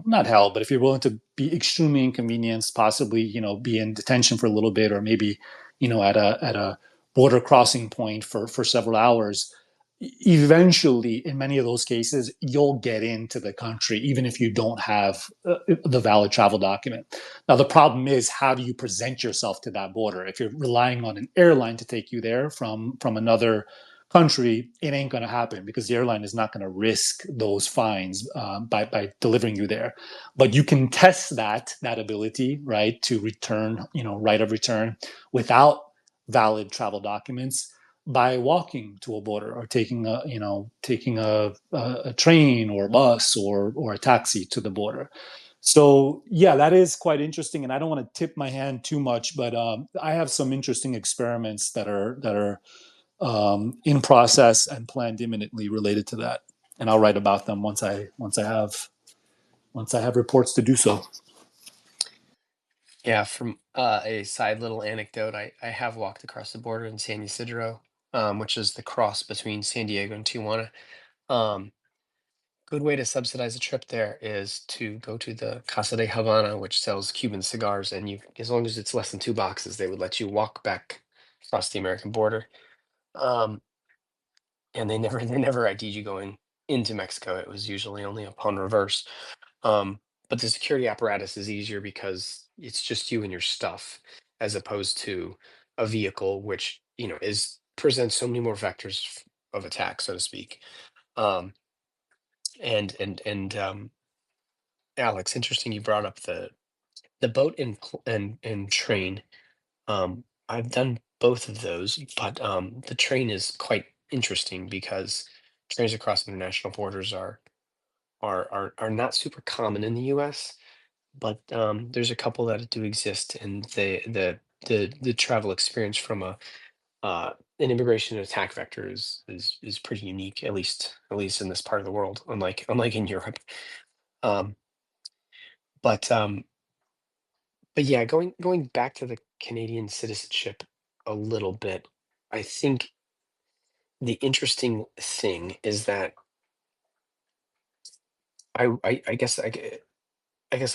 not hell, but if you're willing to be extremely inconvenienced, possibly, be in detention for a little bit, or maybe, at a border crossing point for several hours, eventually, in many of those cases, you'll get into the country, even if you don't have the valid travel document. Now, the problem is, how do you present yourself to that border? If you're relying on an airline to take you there from another country, it ain't going to happen, because the airline is not going to risk those fines by delivering you there. But you can test that ability, right, to return, right of return without valid travel documents by walking to a border, or taking a train or a bus or a taxi to the border. So yeah, that is quite interesting, and I don't want to tip my hand too much, but I have some interesting experiments that are in process and planned imminently related to that, and I'll write about them once I have reports to do so. Yeah, from a side little anecdote, I have walked across the border in San Ysidro, which is the cross between San Diego and Tijuana. Um, Good way to subsidize a trip there is to go to the Casa de Havana, which sells Cuban cigars, and as long as it's less than 2 boxes, they would let you walk back across the American border. Um, and they never ID'd you going into Mexico. It was usually only upon reverse. Um, but the security apparatus is easier because it's just you and your stuff, as opposed to a vehicle, which is presents so many more vectors of attack, so to speak. Um, and Alex, interesting you brought up the boat and train. I've done both of those, but the train is quite interesting because trains across international borders are not super common in the U.S., but there's a couple that do exist, and the travel experience from an immigration attack vector is pretty unique, at least in this part of the world, unlike in Europe. Um, but um, but yeah, going back to the Canadian citizenship a little bit, I think the interesting thing is that I guess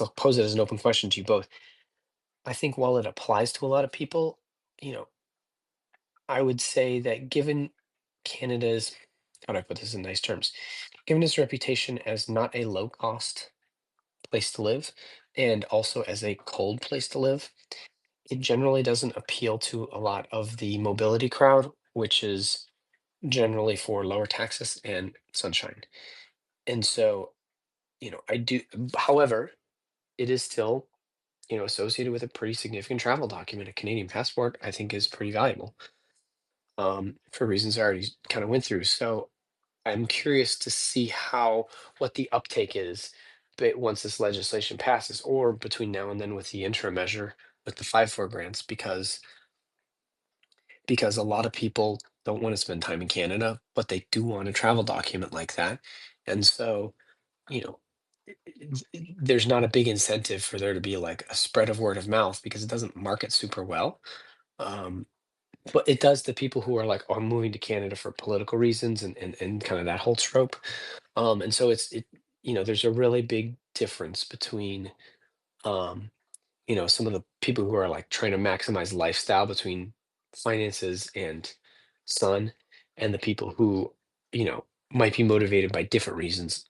I'll pose it as an open question to you both. I think while it applies to a lot of people, you know, I would say that given Canada's, how do I put this in nice terms? Given its reputation as not a low cost place to live, and also as a cold place to live, it generally doesn't appeal to a lot of the mobility crowd, which is generally for lower taxes and sunshine. And so, I do, however, it is still, associated with a pretty significant travel document. A Canadian passport, I think, is pretty valuable, for reasons I already kind of went through. So I'm curious to see what the uptake is, but once this legislation passes, or between now and then with the interim measure with the 5-4 grants, because a lot of people don't want to spend time in Canada, but they do want a travel document like that. And so, you know, there's not a big incentive for there to be like a spread of word of mouth because it doesn't market super well. Um, but it does the people who are like, oh, I'm moving to Canada for political reasons, and kind of that whole trope. And so there's a really big difference between, um, some of the people who are like trying to maximize lifestyle between finances and sun, and the people who, might be motivated by different reasons,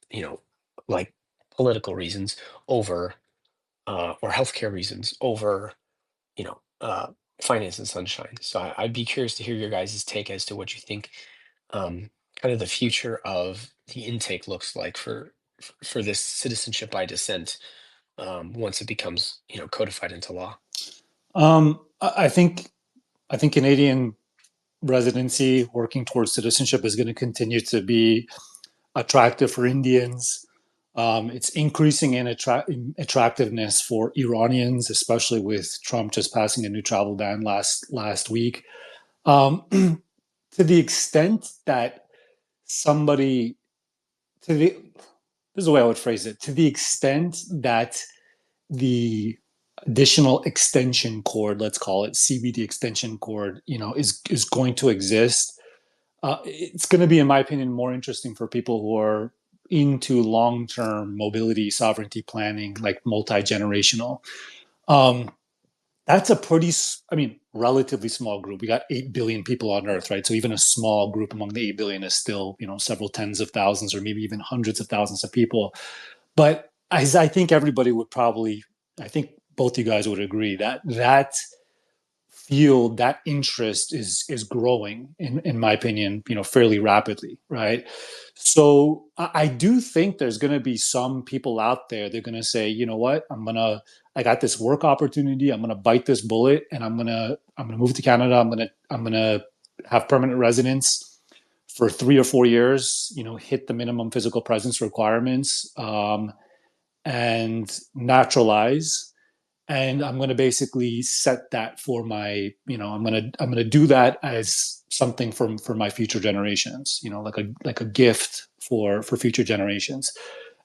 like political reasons over, or healthcare reasons over, you know, uh, finance and sunshine. So I'd be curious to hear your guys' take as to what you think, kind of the future of the intake looks like for this citizenship by descent, once it becomes, codified into law. I think I think Canadian residency, working towards citizenship, is going to continue to be attractive for Indians. It's increasing in attractiveness for Iranians, especially with Trump just passing a new travel ban last week. To the extent that somebody, this is the way I would phrase it, to the extent that the additional extension cord, let's call it CBD extension cord, is going to exist. It's going to be, in my opinion, more interesting for people who are into long-term mobility sovereignty planning, like multi-generational. Um, that's a pretty, relatively small group. We got 8 billion people on Earth, right? So even a small group among the 8 billion is still, several tens of thousands or maybe even hundreds of thousands of people. But as I think everybody would probably, I think both you guys would agree that field, that interest is growing in my opinion, fairly rapidly, right? So I do think there's going to be some people out there. They're going to say, you know what, I got this work opportunity. I'm gonna bite this bullet, and I'm gonna move to Canada. I'm gonna have permanent residence for 3 or 4 years. Hit the minimum physical presence requirements, and naturalize, and I'm going to basically set that for my, I'm going to do that as something for my future generations, like a gift for future generations.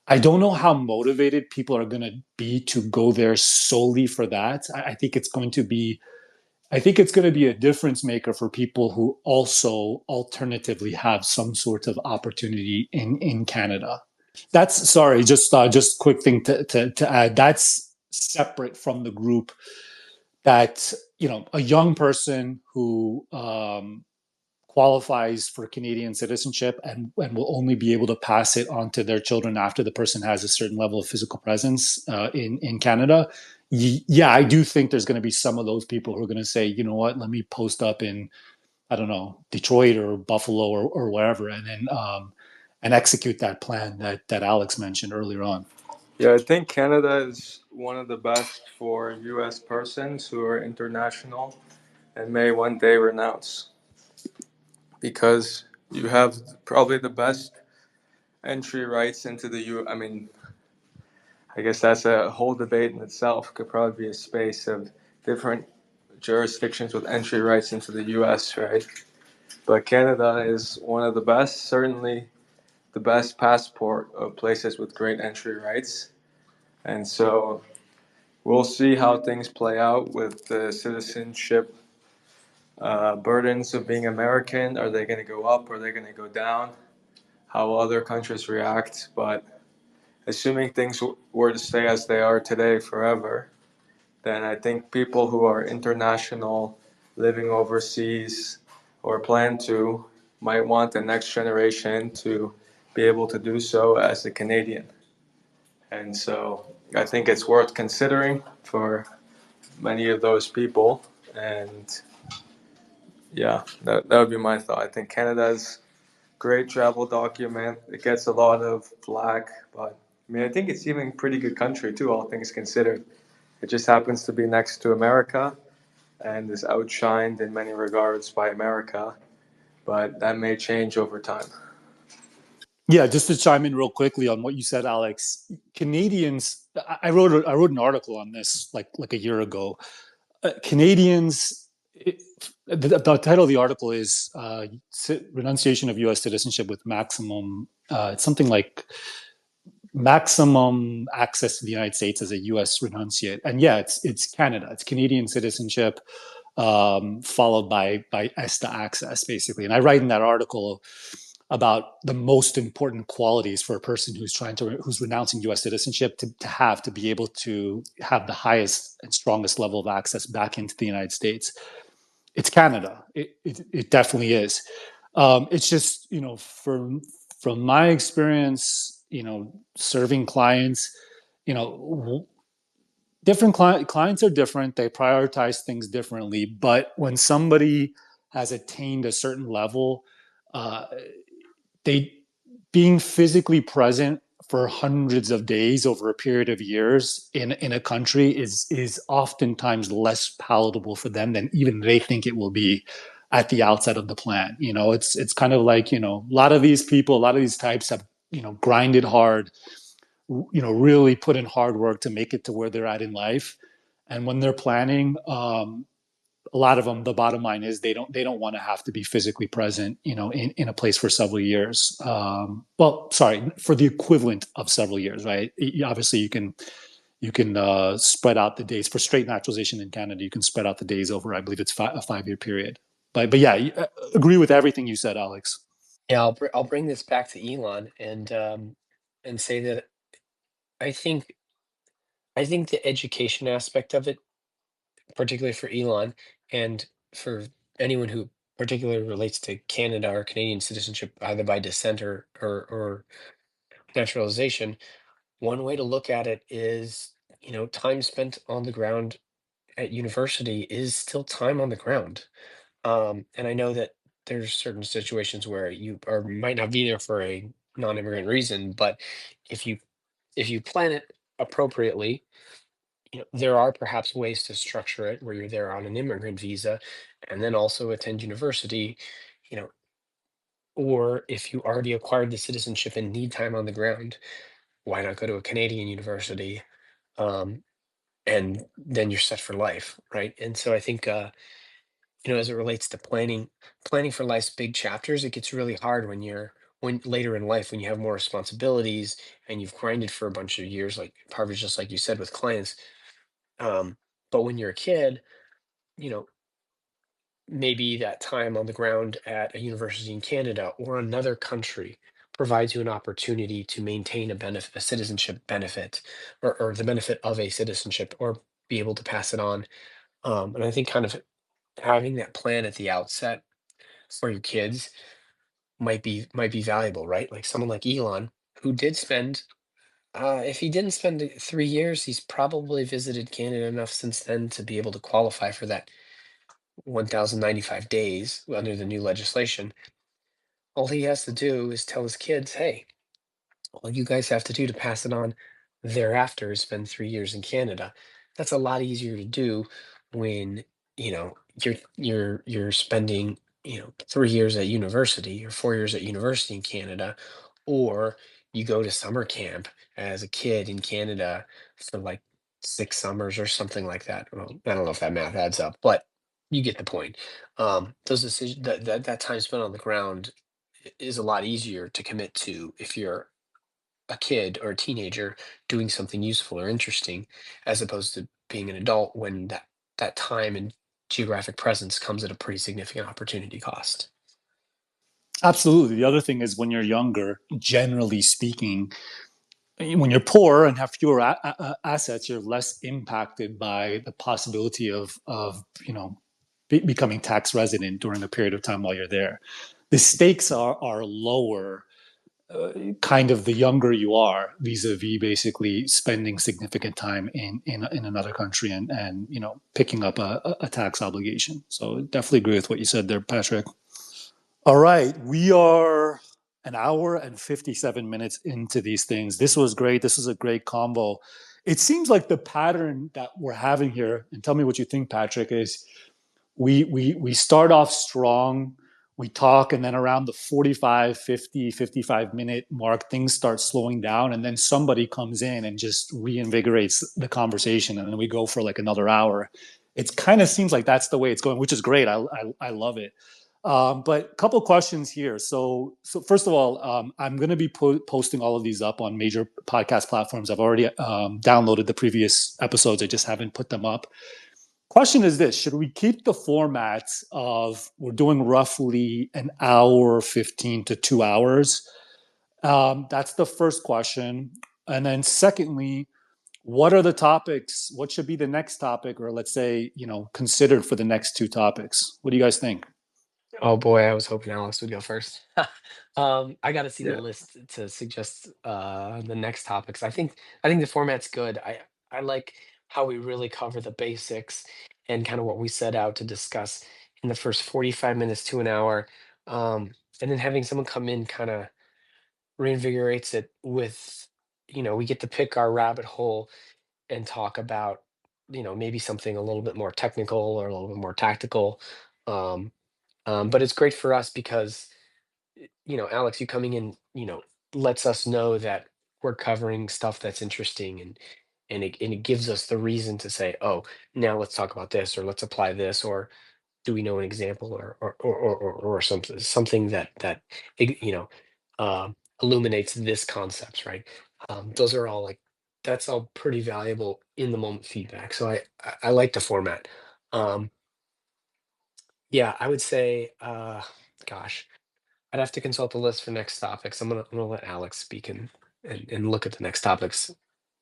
I don't know how motivated people are going to be to go there solely for that. I think it's going to be a difference maker for people who also alternatively have some sort of opportunity in Canada. That's, sorry, just quick thing to add. That's separate from the group that, a young person who qualifies for Canadian citizenship and will only be able to pass it on to their children after the person has a certain level of physical presence in Canada. Yeah, I do think there's going to be some of those people who are going to say, you know what, let me post up in, I don't know, Detroit or Buffalo or wherever, and then and execute that plan that Alex mentioned earlier on. Yeah, I think Canada is one of the best for U.S. persons who are international and may one day renounce, because you have probably the best entry rights into the U. I mean, I guess that's a whole debate in itself. Could probably be a space of different jurisdictions with entry rights into the U.S., right? But Canada is one of the best, certainly the best passport of places with great entry rights. And so we'll see how things play out with the citizenship burdens of being American. Are they going to go up? Are they going to go down? How will other countries react? But assuming things were to stay as they are today forever, then I think people who are international, living overseas, or plan to, might want the next generation to be able to do so as a Canadian. And so I think it's worth considering for many of those people. And yeah, that would be my thought. I think Canada's great travel document. It gets a lot of flack, but I mean, I think it's even a pretty good country too, all things considered. It just happens to be next to America and is outshined in many regards by America, but that may change over time. Yeah, just to chime in real quickly on what you said, Alex. Canadians, I wrote an article on this like a year ago. Canadians, the title of the article is "Renunciation of U.S. Citizenship with Maximum." It's something like maximum access to the United States as a U.S. renunciate, and yeah, it's Canada. It's Canadian citizenship, followed by ESTA access, basically. And I write in that article about the most important qualities for a person who's renouncing U.S. citizenship to be able to have the highest and strongest level of access back into the United States. It's Canada. It definitely is. It's just, from my experience, serving clients, different clients are different. They prioritize things differently. But when somebody has attained a certain level, they being physically present for hundreds of days over a period of years in a country is oftentimes less palatable for them than even they think it will be at the outset of the plan. It's kind of like, a lot of these people, a lot of these types have, grinded hard, really put in hard work to make it to where they're at in life. And when they're planning, a lot of them, the bottom line is they don't want to have to be physically present, in a place for several years. Well, sorry, for the equivalent of several years, right? Obviously, you can spread out the days for straight naturalization in Canada. You can spread out the days over, I believe it's a 5 year period. But yeah, agree with everything you said, Alex. Yeah, I'll bring this back to Elon and say that I think I think the education aspect of it, particularly for Elon and for anyone who particularly relates to Canada or Canadian citizenship, either by descent or naturalization, one way to look at it is, time spent on the ground at university is still time on the ground. And I know that there's certain situations where you or might not be there for a non-immigrant reason, but if you if you plan it appropriately, there are perhaps ways to structure it where you're there on an immigrant visa and then also attend university, you know, or if you already acquired the citizenship and need time on the ground, why not go to a Canadian university? Um, and then you're set for life, right? And so I think as it relates to planning for life's big chapters, it gets really hard when later in life when you have more responsibilities and you've grinded for a bunch of years, like Parvis, just like you said with clients. But when you're a kid, you know, maybe that time on the ground at a university in Canada or another country provides you an opportunity to maintain a citizenship benefit, or the benefit of a citizenship, or be able to pass it on. And I think kind of having that plan at the outset for your kids might be valuable, right? Like someone like Elon, who did spend if he didn't spend 3 years, he's probably visited Canada enough since then to be able to qualify for that 1,095 days under the new legislation. All he has to do is tell his kids, hey, all you guys have to do to pass it on thereafter is spend 3 years in Canada. That's a lot easier to do when you're spending 3 years at university or 4 years at university in Canada, or you go to summer camp as a kid in Canada for like 6 summers or something like that. Well, I don't know if that math adds up, but you get the point. Those decisions that time spent on the ground is a lot easier to commit to if you're a kid or a teenager doing something useful or interesting, as opposed to being an adult when that time and geographic presence comes at a pretty significant opportunity cost. Absolutely. The other thing is when you're younger, generally speaking, when you're poor and have fewer assets, you're less impacted by the possibility of becoming tax resident during a period of time while you're there. The stakes are lower, kind of the younger you are, vis-a-vis basically spending significant time in another country and picking up a tax obligation. So definitely agree with what you said there, Patrick. All right, we are an hour and 57 minutes into these things. This was great. This is a great combo. It seems like the pattern that we're having here, and tell me what you think, Patrick, is we start off strong, we talk, and then around the 45, 50, 55 minute mark, things start slowing down, and then somebody comes in and just reinvigorates the conversation, and then we go for like another hour. It kind of seems like that's the way it's going, which is great. I love it. But a couple questions here. So first of all, I'm going to be posting all of these up on major podcast platforms. I've already downloaded the previous episodes. I just haven't put them up. Question is this: should we keep the format of we're doing roughly an hour 15 to 2 hours? That's the first question. And then secondly, what are the topics? What should be the next topic, or let's say, considered for the next two topics? What do you guys think? Oh boy, I was hoping Alex would go first. I got to see the Yeah. list to suggest the next topics. I think the format's good. I like how we really cover the basics and kind of what we set out to discuss in the first 45 minutes to an hour. And then having someone come in kind of reinvigorates it with we get to pick our rabbit hole and talk about, maybe something a little bit more technical or a little bit more tactical. Um, but it's great for us because, Alex, you coming in, lets us know that we're covering stuff that's interesting, and it gives us the reason to say, oh, now let's talk about this, or let's apply this, or do we know an example, or something that you know illuminates this concepts, right? Those are all like That's all pretty valuable in the moment feedback. So I like the format. Um, yeah, I would say, gosh, I'd have to consult the list for next topics. I'm gonna let Alex speak and look at the next topics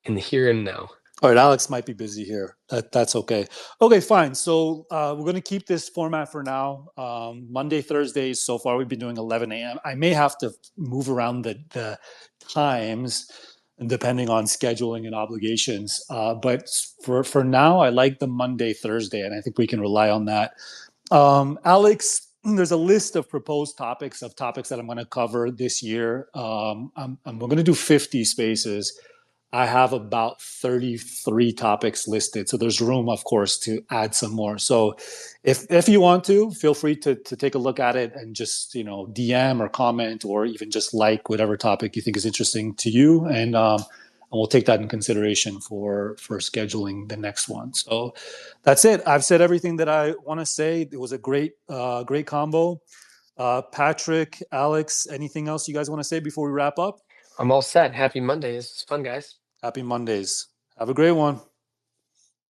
in the here and now. All right, Alex might be busy here. That's okay. Okay, fine. So we're going to keep this format for now. Monday, Thursdays, so far we've been doing 11 a.m. I may have to move around the times depending on scheduling and obligations. But for now, I like the Monday, Thursday, and I think we can rely on that. Alex, there's a list of proposed topics that I'm going to cover this year. We're going to do 50 spaces. I have about 33 topics listed. So there's room, of course, to add some more. So if you want to, feel free to take a look at it and just, DM or comment or even just like whatever topic you think is interesting to you. And we'll take that in consideration for scheduling the next one. So that's it. I've said everything that I want to say. It was a great combo. Patrick, Alex, anything else you guys want to say before we wrap up? I'm all set. Happy Monday. This is fun, guys. Happy Mondays. Have a great one.